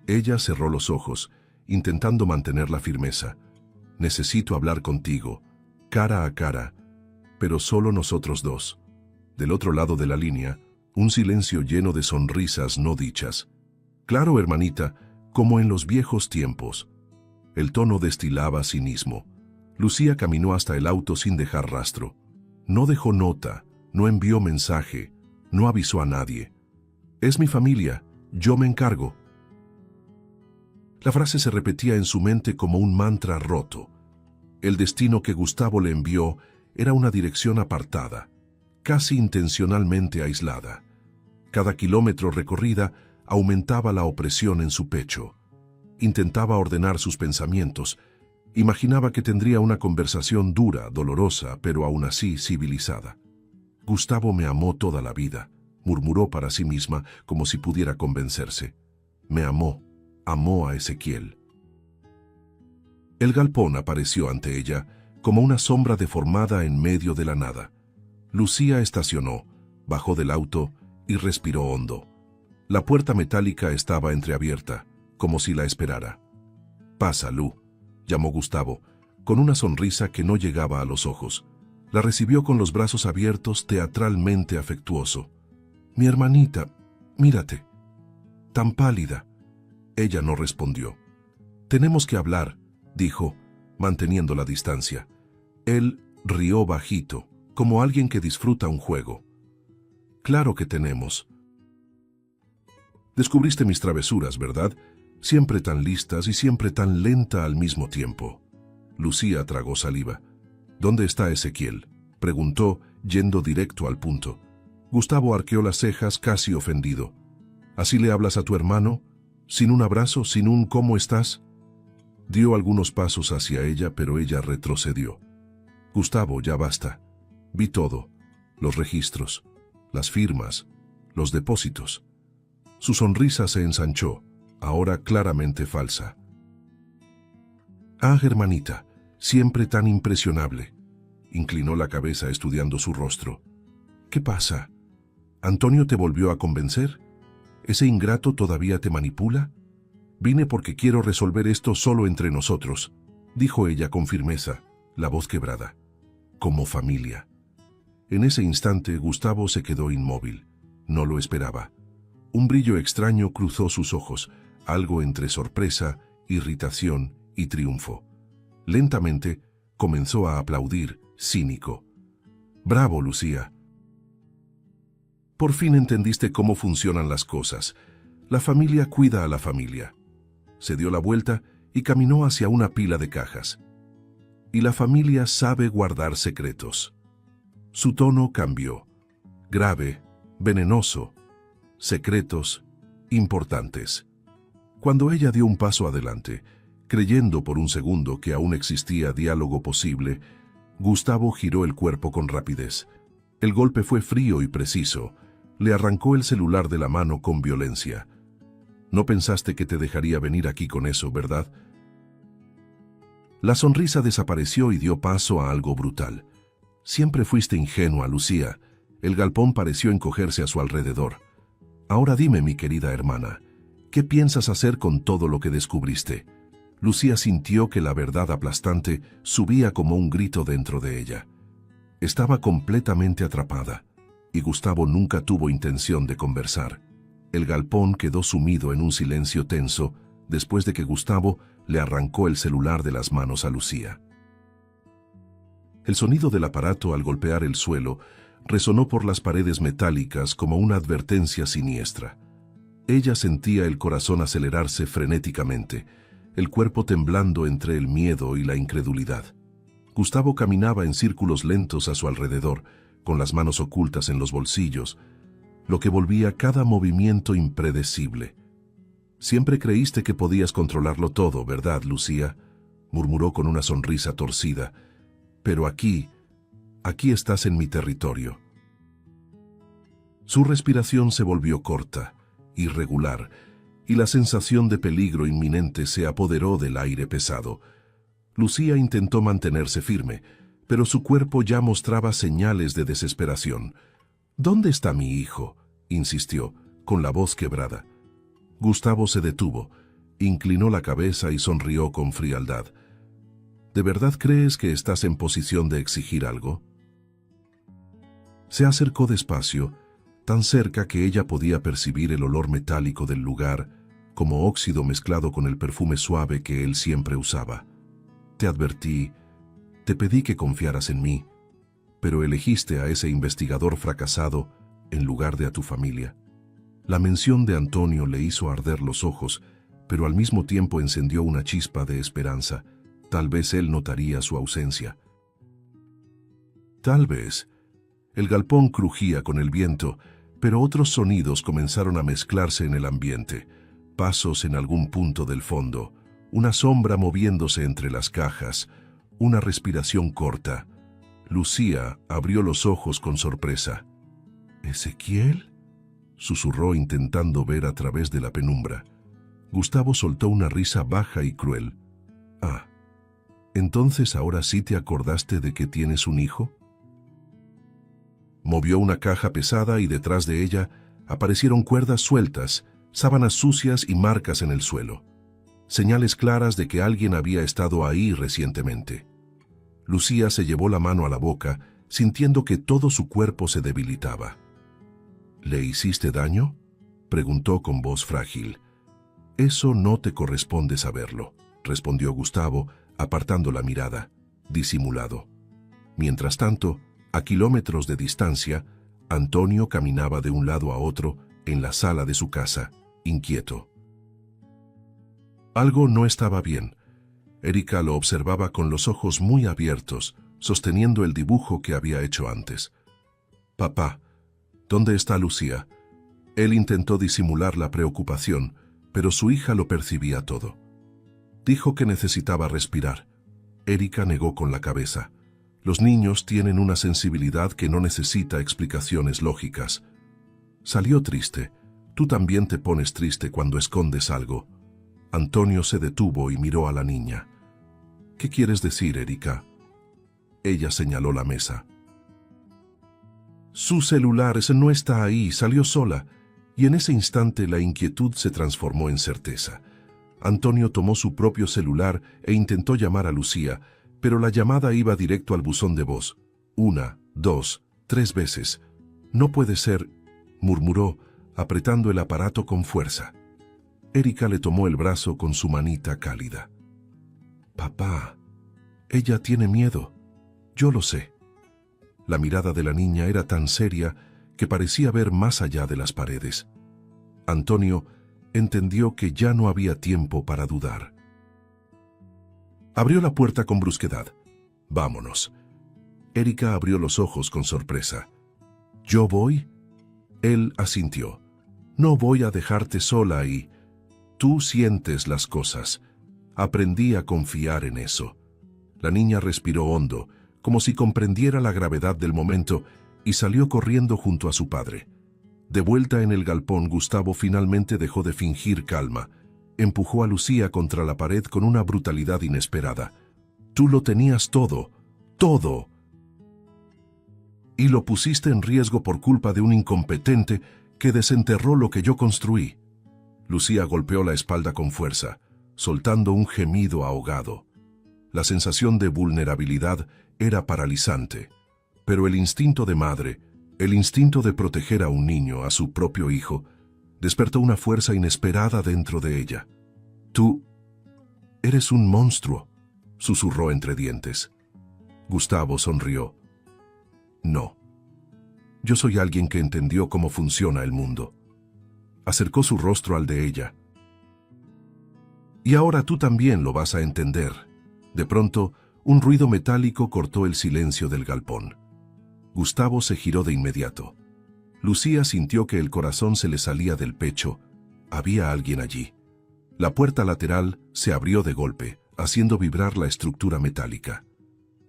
Ella cerró los ojos, intentando mantener la firmeza. «Necesito hablar contigo, cara a cara, pero solo nosotros dos». Del otro lado de la línea, un silencio lleno de sonrisas no dichas. «Claro, hermanita, como en los viejos tiempos». El tono destilaba cinismo. Lucía caminó hasta el auto sin dejar rastro. No dejó nota, no envió mensaje, no avisó a nadie. «Es mi familia, yo me encargo». La frase se repetía en su mente como un mantra roto. El destino que Gustavo le envió era una dirección apartada, casi intencionalmente aislada. Cada kilómetro recorrida aumentaba la opresión en su pecho. Intentaba ordenar sus pensamientos. Imaginaba que tendría una conversación dura, dolorosa, pero aún así civilizada. «Gustavo me amó toda la vida», murmuró para sí misma como si pudiera convencerse. «Me amó, amó a Ezequiel». El galpón apareció ante ella como una sombra deformada en medio de la nada. Lucía estacionó, bajó del auto y respiró hondo. La puerta metálica estaba entreabierta, como si la esperara. «Pasa, Lu», llamó Gustavo, con una sonrisa que no llegaba a los ojos. La recibió con los brazos abiertos, teatralmente afectuoso. «Mi hermanita, mírate. Tan pálida». Ella no respondió. «Tenemos que hablar», dijo, manteniendo la distancia. Él rió bajito, como alguien que disfruta un juego. «Claro que tenemos. Descubriste mis travesuras, ¿verdad? Siempre tan listas y siempre tan lenta al mismo tiempo». Lucía tragó saliva. «¿Dónde está Ezequiel?», preguntó, yendo directo al punto. Gustavo arqueó las cejas, casi ofendido. «¿Así le hablas a tu hermano? ¿Sin un abrazo? ¿Sin un ¿cómo estás?». Dio algunos pasos hacia ella, pero ella retrocedió. «Gustavo, ya basta. Vi todo. Los registros, las firmas, los depósitos». Su sonrisa se ensanchó, ahora claramente falsa. «Ah, hermanita, siempre tan impresionable». Inclinó la cabeza estudiando su rostro. «¿Qué pasa? ¿Antonio te volvió a convencer? ¿Ese ingrato todavía te manipula? Vine porque quiero resolver esto solo entre nosotros», dijo ella con firmeza, la voz quebrada. «Como familia». En ese instante Gustavo se quedó inmóvil. No lo esperaba. Un brillo extraño cruzó sus ojos, algo entre sorpresa, irritación y triunfo. Lentamente comenzó a aplaudir, cínico. «Bravo, Lucía. Por fin entendiste cómo funcionan las cosas. La familia cuida a la familia». Se dio la vuelta y caminó hacia una pila de cajas. «Y la familia sabe guardar secretos». Su tono cambió. Grave, venenoso. Secretos importantes. Cuando ella dio un paso adelante, creyendo por un segundo que aún existía diálogo posible, Gustavo giró el cuerpo con rapidez. El golpe fue frío y preciso. Le arrancó el celular de la mano con violencia. «No pensaste que te dejaría venir aquí con eso, ¿verdad?». La sonrisa desapareció y dio paso a algo brutal. «Siempre fuiste ingenua, Lucía». El galpón pareció encogerse a su alrededor. «Ahora dime, mi querida hermana, ¿qué piensas hacer con todo lo que descubriste?». Lucía sintió que la verdad aplastante subía como un grito dentro de ella. Estaba completamente atrapada, y Gustavo nunca tuvo intención de conversar. El galpón quedó sumido en un silencio tenso después de que Gustavo le arrancó el celular de las manos a Lucía. El sonido del aparato al golpear el suelo resonó por las paredes metálicas como una advertencia siniestra. Ella sentía el corazón acelerarse frenéticamente, el cuerpo temblando entre el miedo y la incredulidad. Gustavo caminaba en círculos lentos a su alrededor, con las manos ocultas en los bolsillos, lo que volvía cada movimiento impredecible. «Siempre creíste que podías controlarlo todo, ¿verdad, Lucía?», murmuró con una sonrisa torcida. «Pero aquí estás en mi territorio». Su respiración se volvió corta, irregular, y la sensación de peligro inminente se apoderó del aire pesado. Lucía intentó mantenerse firme, pero su cuerpo ya mostraba señales de desesperación. «¿Dónde está mi hijo?», insistió, con la voz quebrada. Gustavo se detuvo, inclinó la cabeza y sonrió con frialdad. «¿De verdad crees que estás en posición de exigir algo?». Se acercó despacio, tan cerca que ella podía percibir el olor metálico del lugar, como óxido mezclado con el perfume suave que él siempre usaba. «Te advertí, te pedí que confiaras en mí, pero elegiste a ese investigador fracasado en lugar de a tu familia». La mención de Antonio le hizo arder los ojos, pero al mismo tiempo encendió una chispa de esperanza. Tal vez él notaría su ausencia. Tal vez. El galpón crujía con el viento, pero otros sonidos comenzaron a mezclarse en el ambiente. Pasos en algún punto del fondo, una sombra moviéndose entre las cajas, una respiración corta. Lucía abrió los ojos con sorpresa. «¿Ezequiel?», susurró intentando ver a través de la penumbra. Gustavo soltó una risa baja y cruel. «Ah, ¿entonces ahora sí te acordaste de que tienes un hijo?». Movió una caja pesada y detrás de ella aparecieron cuerdas sueltas, sábanas sucias y marcas en el suelo. Señales claras de que alguien había estado ahí recientemente. Lucía se llevó la mano a la boca, sintiendo que todo su cuerpo se debilitaba. ¿Le hiciste daño?, preguntó con voz frágil. Eso no te corresponde saberlo, respondió Gustavo, apartando la mirada, disimulado. Mientras tanto, a kilómetros de distancia, Antonio caminaba de un lado a otro en la sala de su casa, inquieto. Algo no estaba bien. Erika lo observaba con los ojos muy abiertos, sosteniendo el dibujo que había hecho antes. «Papá, ¿dónde está Lucía?». Él intentó disimular la preocupación, pero su hija lo percibía todo. Dijo que necesitaba respirar. Erika negó con la cabeza. Los niños tienen una sensibilidad que no necesita explicaciones lógicas. Salió triste. Tú también te pones triste cuando escondes algo. Antonio se detuvo y miró a la niña. ¿Qué quieres decir, Erika? Ella señaló la mesa. Su celular, ese no está ahí, salió sola. Y en ese instante la inquietud se transformó en certeza. Antonio tomó su propio celular e intentó llamar a Lucía, pero la llamada iba directo al buzón de voz. 1, 2, 3 veces. No puede ser, murmuró, apretando el aparato con fuerza. Erika le tomó el brazo con su manita cálida. Papá, ella tiene miedo. Yo lo sé. La mirada de la niña era tan seria que parecía ver más allá de las paredes. Antonio entendió que ya no había tiempo para dudar. Abrió la puerta con brusquedad. Vámonos. Erika abrió los ojos con sorpresa. ¿Yo voy? Él asintió. No voy a dejarte sola ahí. Tú sientes las cosas. Aprendí a confiar en eso. La niña respiró hondo, como si comprendiera la gravedad del momento, y salió corriendo junto a su padre. De vuelta en el galpón, Gustavo finalmente dejó de fingir calma. Empujó a Lucía contra la pared con una brutalidad inesperada. Tú lo tenías todo, todo. Y lo pusiste en riesgo por culpa de un incompetente que desenterró lo que yo construí. Lucía golpeó la espalda con fuerza, soltando un gemido ahogado. La sensación de vulnerabilidad era paralizante, pero el instinto de madre, el instinto de proteger a un niño, a su propio hijo, despertó una fuerza inesperada dentro de ella. Tú eres un monstruo, susurró entre dientes. Gustavo sonrió. No. Yo soy alguien que entendió cómo funciona el mundo. Acercó su rostro al de ella. Y ahora tú también lo vas a entender. De pronto, un ruido metálico cortó el silencio del galpón. Gustavo se giró de inmediato. Lucía sintió que el corazón se le salía del pecho. Había alguien allí. La puerta lateral se abrió de golpe, haciendo vibrar la estructura metálica.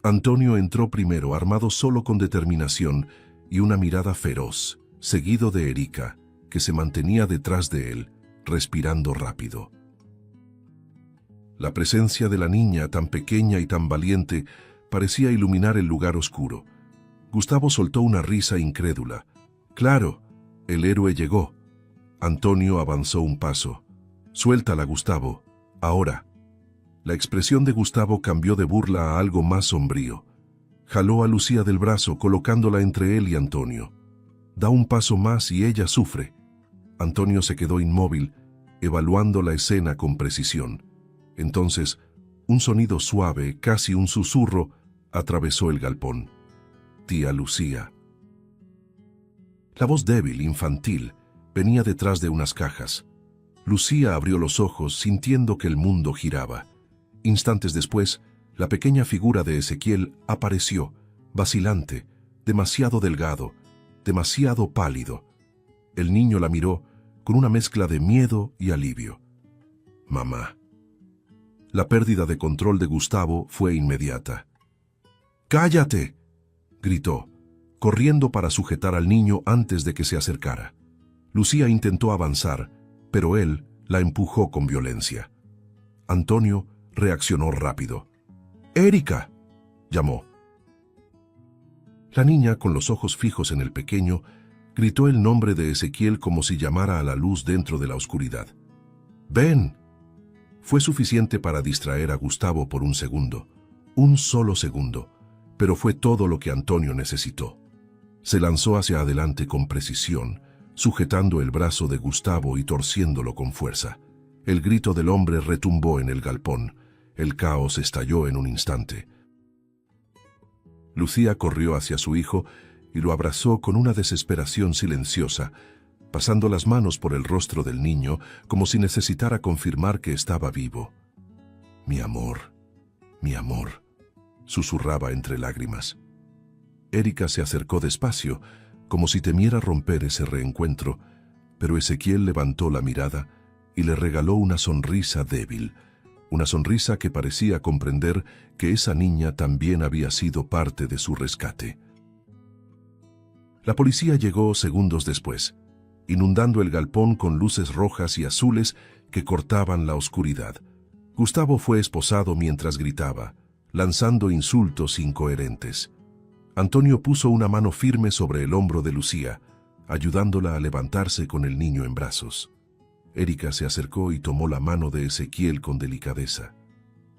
Antonio entró primero, armado solo con determinación y una mirada feroz, seguido de Erika, que se mantenía detrás de él, respirando rápido. La presencia de la niña, tan pequeña y tan valiente, parecía iluminar el lugar oscuro. Gustavo soltó una risa incrédula. Claro, el héroe llegó. Antonio avanzó un paso. Suéltala, Gustavo. Ahora. La expresión de Gustavo cambió de burla a algo más sombrío. Jaló a Lucía del brazo, colocándola entre él y Antonio. Da un paso más y ella sufre. Antonio se quedó inmóvil, evaluando la escena con precisión. Entonces, un sonido suave, casi un susurro, atravesó el galpón. Tía Lucía. La voz débil, infantil, venía detrás de unas cajas. Lucía abrió los ojos, sintiendo que el mundo giraba. Instantes después, la pequeña figura de Ezequiel apareció, vacilante, demasiado delgado, demasiado pálido. El niño la miró con una mezcla de miedo y alivio. Mamá. La pérdida de control de Gustavo fue inmediata. ¡Cállate!, gritó, corriendo para sujetar al niño antes de que se acercara. Lucía intentó avanzar, pero él la empujó con violencia. Antonio reaccionó rápido. «¡Erika!», llamó. La niña, con los ojos fijos en el pequeño, gritó el nombre de Ezequiel como si llamara a la luz dentro de la oscuridad. ¡Ven! Fue suficiente para distraer a Gustavo por un segundo, un solo segundo, pero fue todo lo que Antonio necesitó. Se lanzó hacia adelante con precisión, sujetando el brazo de Gustavo y torciéndolo con fuerza. El grito del hombre retumbó en el galpón. El caos estalló en un instante. Lucía corrió hacia su hijo y lo abrazó con una desesperación silenciosa, pasando las manos por el rostro del niño como si necesitara confirmar que estaba vivo. Mi amor, susurraba entre lágrimas. Erika se acercó despacio, como si temiera romper ese reencuentro, pero Ezequiel levantó la mirada y le regaló una sonrisa débil, una sonrisa que parecía comprender que esa niña también había sido parte de su rescate. La policía llegó segundos después, inundando el galpón con luces rojas y azules que cortaban la oscuridad. Gustavo fue esposado mientras gritaba, lanzando insultos incoherentes. Antonio puso una mano firme sobre el hombro de Lucía, ayudándola a levantarse con el niño en brazos. Erika se acercó y tomó la mano de Ezequiel con delicadeza.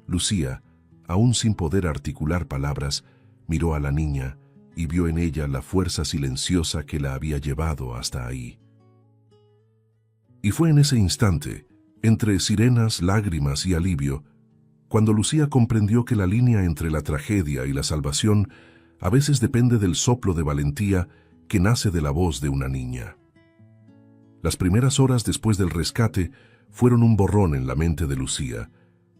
Lucía, aún sin poder articular palabras, miró a la niña y vio en ella la fuerza silenciosa que la había llevado hasta ahí. Y fue en ese instante, entre sirenas, lágrimas y alivio, cuando Lucía comprendió que la línea entre la tragedia y la salvación a veces depende del soplo de valentía que nace de la voz de una niña. Las primeras horas después del rescate fueron un borrón en la mente de Lucía.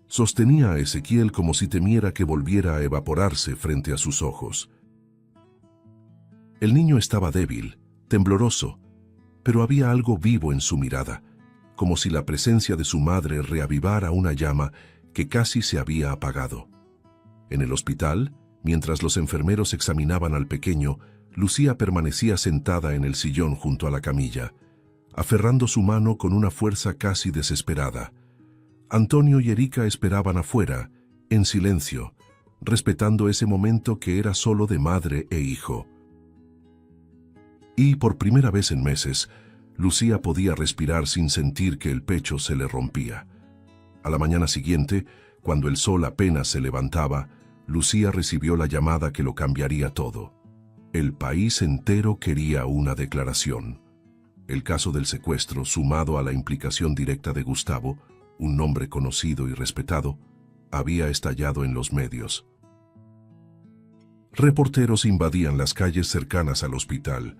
Sostenía a Ezequiel como si temiera que volviera a evaporarse frente a sus ojos. El niño estaba débil, tembloroso, pero había algo vivo en su mirada, como si la presencia de su madre reavivara una llama que casi se había apagado. En el hospital, mientras los enfermeros examinaban al pequeño, Lucía permanecía sentada en el sillón junto a la camilla, aferrando su mano con una fuerza casi desesperada. Antonio y Erika esperaban afuera, en silencio, respetando ese momento que era solo de madre e hijo. Y por primera vez en meses, Lucía podía respirar sin sentir que el pecho se le rompía. A la mañana siguiente, cuando el sol apenas se levantaba, Lucía recibió la llamada que lo cambiaría todo. El país entero quería una declaración. El caso del secuestro, sumado a la implicación directa de Gustavo, un nombre conocido y respetado, había estallado en los medios. Reporteros invadían las calles cercanas al hospital.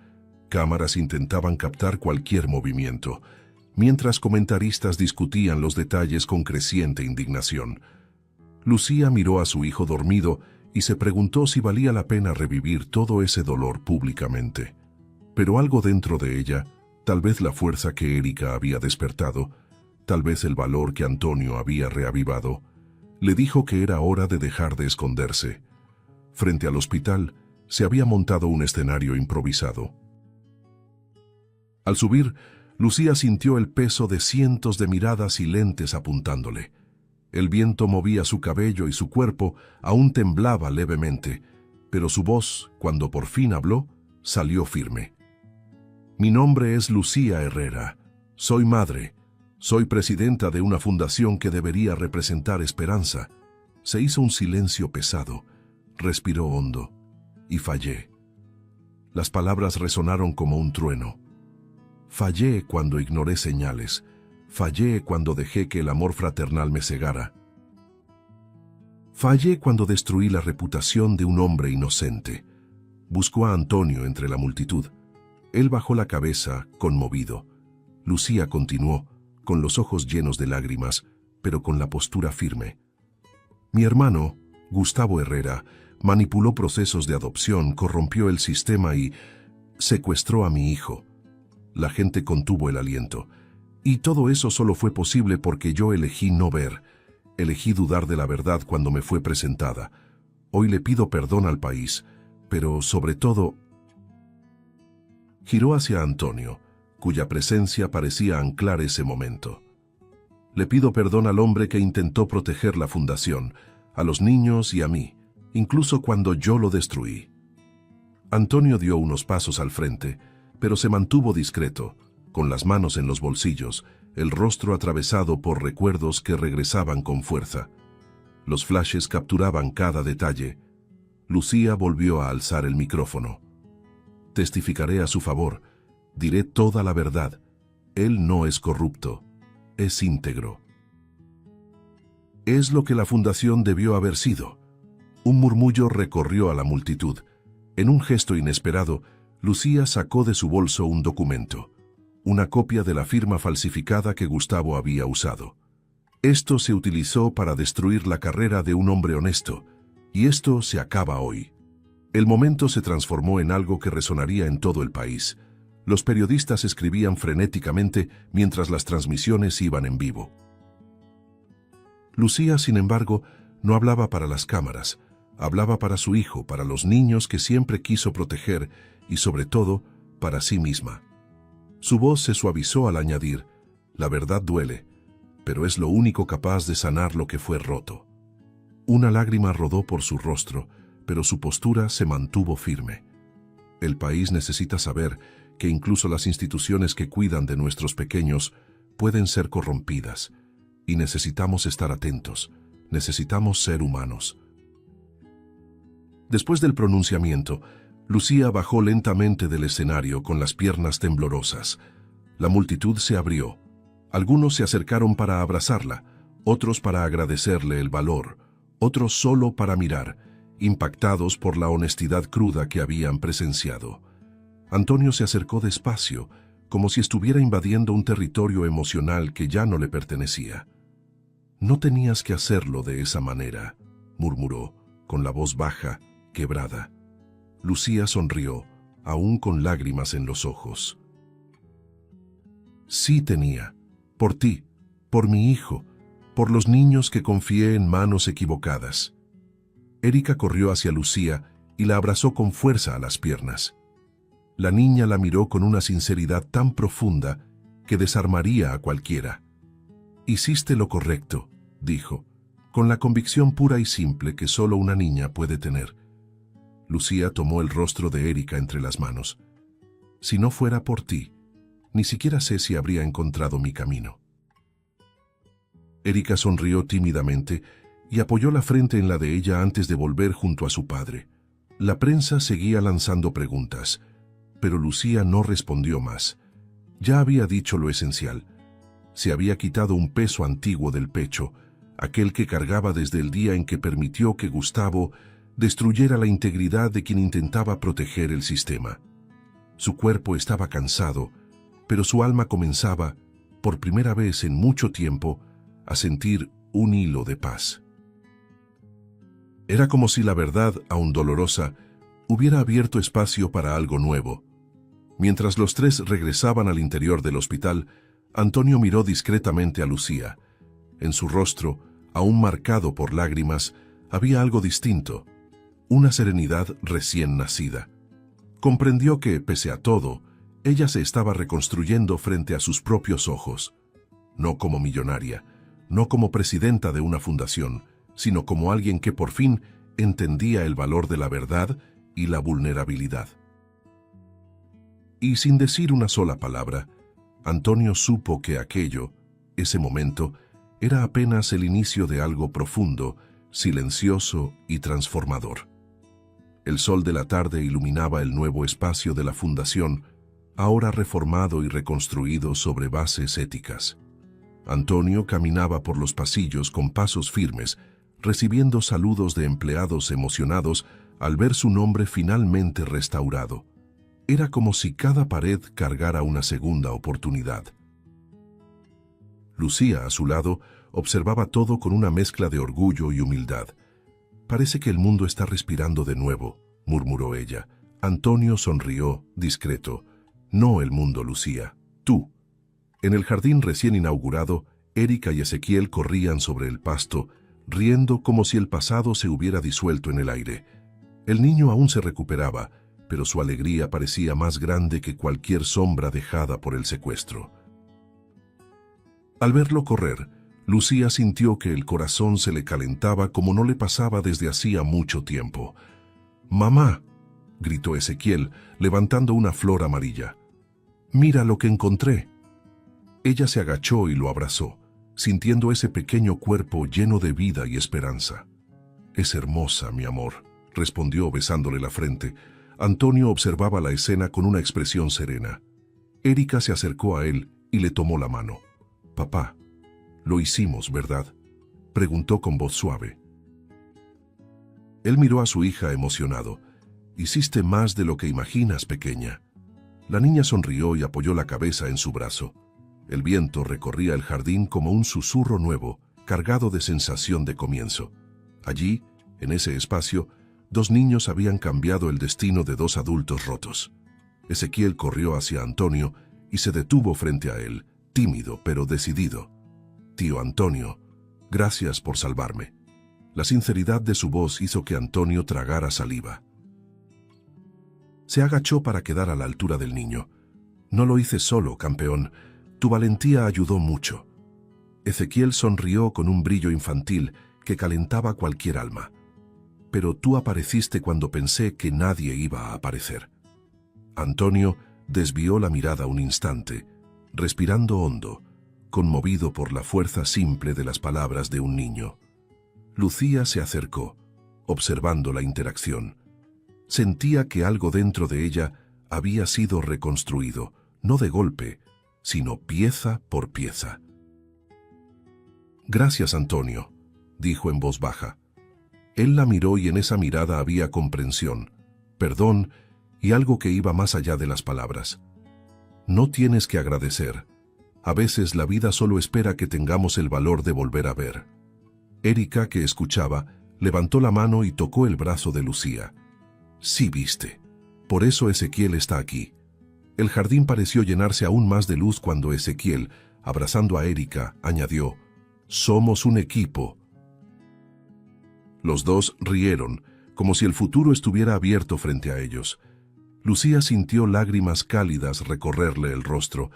Cámaras intentaban captar cualquier movimiento, mientras comentaristas discutían los detalles con creciente indignación. Lucía miró a su hijo dormido y se preguntó si valía la pena revivir todo ese dolor públicamente. Pero algo dentro de ella, tal vez la fuerza que Erika había despertado, tal vez el valor que Antonio había reavivado, le dijo que era hora de dejar de esconderse. Frente al hospital, se había montado un escenario improvisado. Al subir, Lucía sintió el peso de cientos de miradas y lentes apuntándole. El viento movía su cabello y su cuerpo aún temblaba levemente, pero su voz, cuando por fin habló, salió firme. Mi nombre es Lucía Herrera. Soy madre. Soy presidenta de una fundación que debería representar esperanza. Se hizo un silencio pesado. Respiró hondo. Y fallé. Las palabras resonaron como un trueno. Fallé cuando ignoré señales. Fallé cuando dejé que el amor fraternal me cegara. Fallé cuando destruí la reputación de un hombre inocente. Buscó a Antonio entre la multitud. Él bajó la cabeza, conmovido. Lucía continuó, con los ojos llenos de lágrimas, pero con la postura firme. Mi hermano, Gustavo Herrera, manipuló procesos de adopción, corrompió el sistema y secuestró a mi hijo. La gente contuvo el aliento. Y todo eso solo fue posible porque yo elegí no ver. Elegí dudar de la verdad cuando me fue presentada. Hoy le pido perdón al país, pero sobre todo... Giró hacia Antonio, cuya presencia parecía anclar ese momento. Le pido perdón al hombre que intentó proteger la fundación, a los niños y a mí, incluso cuando yo lo destruí. Antonio dio unos pasos al frente, pero se mantuvo discreto, con las manos en los bolsillos, el rostro atravesado por recuerdos que regresaban con fuerza. Los flashes capturaban cada detalle. Lucía volvió a alzar el micrófono. Testificaré a su favor. Diré toda la verdad. Él no es corrupto. Es íntegro. Es lo que la fundación debió haber sido. Un murmullo recorrió a la multitud. En un gesto inesperado, Lucía sacó de su bolso un documento, una copia de la firma falsificada que Gustavo había usado. Esto se utilizó para destruir la carrera de un hombre honesto, y esto se acaba hoy. El momento se transformó en algo que resonaría en todo el país. Los periodistas escribían frenéticamente mientras las transmisiones iban en vivo. Lucía, sin embargo, no hablaba para las cámaras, hablaba para su hijo, para los niños que siempre quiso proteger y, sobre todo, para sí misma. Su voz se suavizó al añadir: la verdad duele, pero es lo único capaz de sanar lo que fue roto. Una lágrima rodó por su rostro, pero su postura se mantuvo firme. El país necesita saber que incluso las instituciones que cuidan de nuestros pequeños pueden ser corrompidas, y necesitamos estar atentos, necesitamos ser humanos. Después del pronunciamiento, Lucía bajó lentamente del escenario con las piernas temblorosas. La multitud se abrió. Algunos se acercaron para abrazarla, otros para agradecerle el valor, otros solo para mirar, impactados por la honestidad cruda que habían presenciado. Antonio se acercó despacio, como si estuviera invadiendo un territorio emocional que ya no le pertenecía. «No tenías que hacerlo de esa manera», murmuró, con la voz baja, quebrada. Lucía sonrió, aún con lágrimas en los ojos. «Sí tenía. Por ti, por mi hijo, por los niños que confié en manos equivocadas». Erika corrió hacia Lucía y la abrazó con fuerza a las piernas. La niña la miró con una sinceridad tan profunda que desarmaría a cualquiera. «Hiciste lo correcto», dijo, con la convicción pura y simple que solo una niña puede tener. Lucía tomó el rostro de Erika entre las manos. «Si no fuera por ti, ni siquiera sé si habría encontrado mi camino». Erika sonrió tímidamente y apoyó la frente en la de ella antes de volver junto a su padre. La prensa seguía lanzando preguntas, pero Lucía no respondió más. Ya había dicho lo esencial. Se había quitado un peso antiguo del pecho, aquel que cargaba desde el día en que permitió que Gustavo destruyera la integridad de quien intentaba proteger el sistema. Su cuerpo estaba cansado, pero su alma comenzaba, por primera vez en mucho tiempo, a sentir un hilo de paz. Era como si la verdad, aún dolorosa, hubiera abierto espacio para algo nuevo. Mientras los tres regresaban al interior del hospital, Antonio miró discretamente a Lucía. En su rostro, aún marcado por lágrimas, había algo distinto, una serenidad recién nacida. Comprendió que, pese a todo, ella se estaba reconstruyendo frente a sus propios ojos, no como millonaria, no como presidenta de una fundación, sino como alguien que por fin entendía el valor de la verdad y la vulnerabilidad. Y sin decir una sola palabra, Antonio supo que aquello, ese momento, era apenas el inicio de algo profundo, silencioso y transformador. El sol de la tarde iluminaba el nuevo espacio de la fundación, ahora reformado y reconstruido sobre bases éticas. Antonio caminaba por los pasillos con pasos firmes, recibiendo saludos de empleados emocionados al ver su nombre finalmente restaurado. Era como si cada pared cargara una segunda oportunidad. Lucía, a su lado, observaba todo con una mezcla de orgullo y humildad. «Parece que el mundo está respirando de nuevo», murmuró ella. Antonio sonrió, discreto. «No el mundo, Lucía, tú». En el jardín recién inaugurado, Erika y Ezequiel corrían sobre el pasto, riendo como si el pasado se hubiera disuelto en el aire. El niño aún se recuperaba, pero su alegría parecía más grande que cualquier sombra dejada por el secuestro. Al verlo correr, Lucía sintió que el corazón se le calentaba como no le pasaba desde hacía mucho tiempo. «Mamá», gritó Ezequiel, levantando una flor amarilla. «Mira lo que encontré». Ella se agachó y lo abrazó, sintiendo ese pequeño cuerpo lleno de vida y esperanza. «Es hermosa, mi amor», respondió besándole la frente. Antonio observaba la escena con una expresión serena. Erika se acercó a él y le tomó la mano. «Papá, lo hicimos, ¿verdad?», preguntó con voz suave. Él miró a su hija emocionado. «Hiciste más de lo que imaginas, pequeña». La niña sonrió y apoyó la cabeza en su brazo. El viento recorría el jardín como un susurro nuevo, cargado de sensación de comienzo. Allí, en ese espacio, 2 niños habían cambiado el destino de 2 adultos rotos. Ezequiel corrió hacia Antonio y se detuvo frente a él, tímido pero decidido. «Tío Antonio, gracias por salvarme». La sinceridad de su voz hizo que Antonio tragara saliva. Se agachó para quedar a la altura del niño. «No lo hice solo, campeón. Tu valentía ayudó mucho». Ezequiel sonrió con un brillo infantil que calentaba cualquier alma. «Pero tú apareciste cuando pensé que nadie iba a aparecer». Antonio desvió la mirada un instante, respirando hondo, conmovido por la fuerza simple de las palabras de un niño. Lucía se acercó, observando la interacción. Sentía que algo dentro de ella había sido reconstruido, no de golpe, sino pieza por pieza. «Gracias, Antonio», dijo en voz baja. Él la miró y en esa mirada había comprensión, perdón y algo que iba más allá de las palabras. «No tienes que agradecer. A veces la vida solo espera que tengamos el valor de volver a ver». Erika, que escuchaba, levantó la mano y tocó el brazo de Lucía. «Sí, viste. Por eso Ezequiel está aquí». El jardín pareció llenarse aún más de luz cuando Ezequiel, abrazando a Erika, añadió: «Somos un equipo». Los dos rieron, como si el futuro estuviera abierto frente a ellos. Lucía sintió lágrimas cálidas recorrerle el rostro,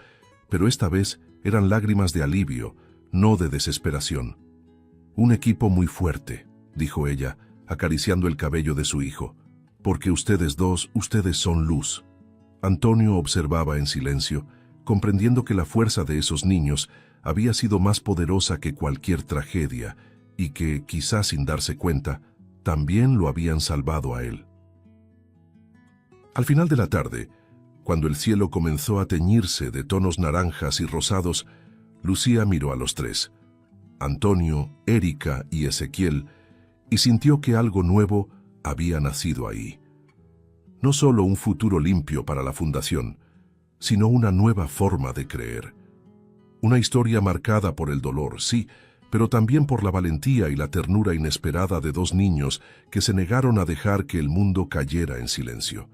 pero esta vez eran lágrimas de alivio, no de desesperación. «Un equipo muy fuerte», dijo ella, acariciando el cabello de su hijo, «porque ustedes son luz». Antonio observaba en silencio, comprendiendo que la fuerza de esos niños había sido más poderosa que cualquier tragedia y que, quizás sin darse cuenta, también lo habían salvado a él. Al final de la tarde, cuando el cielo comenzó a teñirse de tonos naranjas y rosados, Lucía miró a los 3, Antonio, Erika y Ezequiel, y sintió que algo nuevo había nacido ahí. No solo un futuro limpio para la fundación, sino una nueva forma de creer. Una historia marcada por el dolor, sí, pero también por la valentía y la ternura inesperada de 2 niños que se negaron a dejar que el mundo cayera en silencio.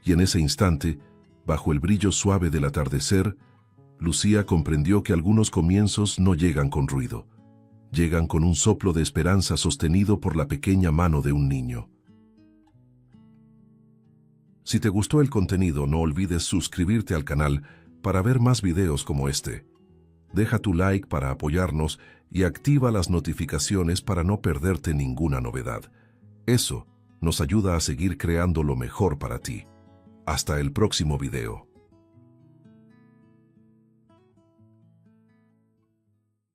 Y en ese instante, bajo el brillo suave del atardecer, Lucía comprendió que algunos comienzos no llegan con ruido, llegan con un soplo de esperanza sostenido por la pequeña mano de un niño. Si te gustó el contenido, no olvides suscribirte al canal para ver más videos como este. Deja tu like para apoyarnos y activa las notificaciones para no perderte ninguna novedad. Eso nos ayuda a seguir creando lo mejor para ti. Hasta el próximo video.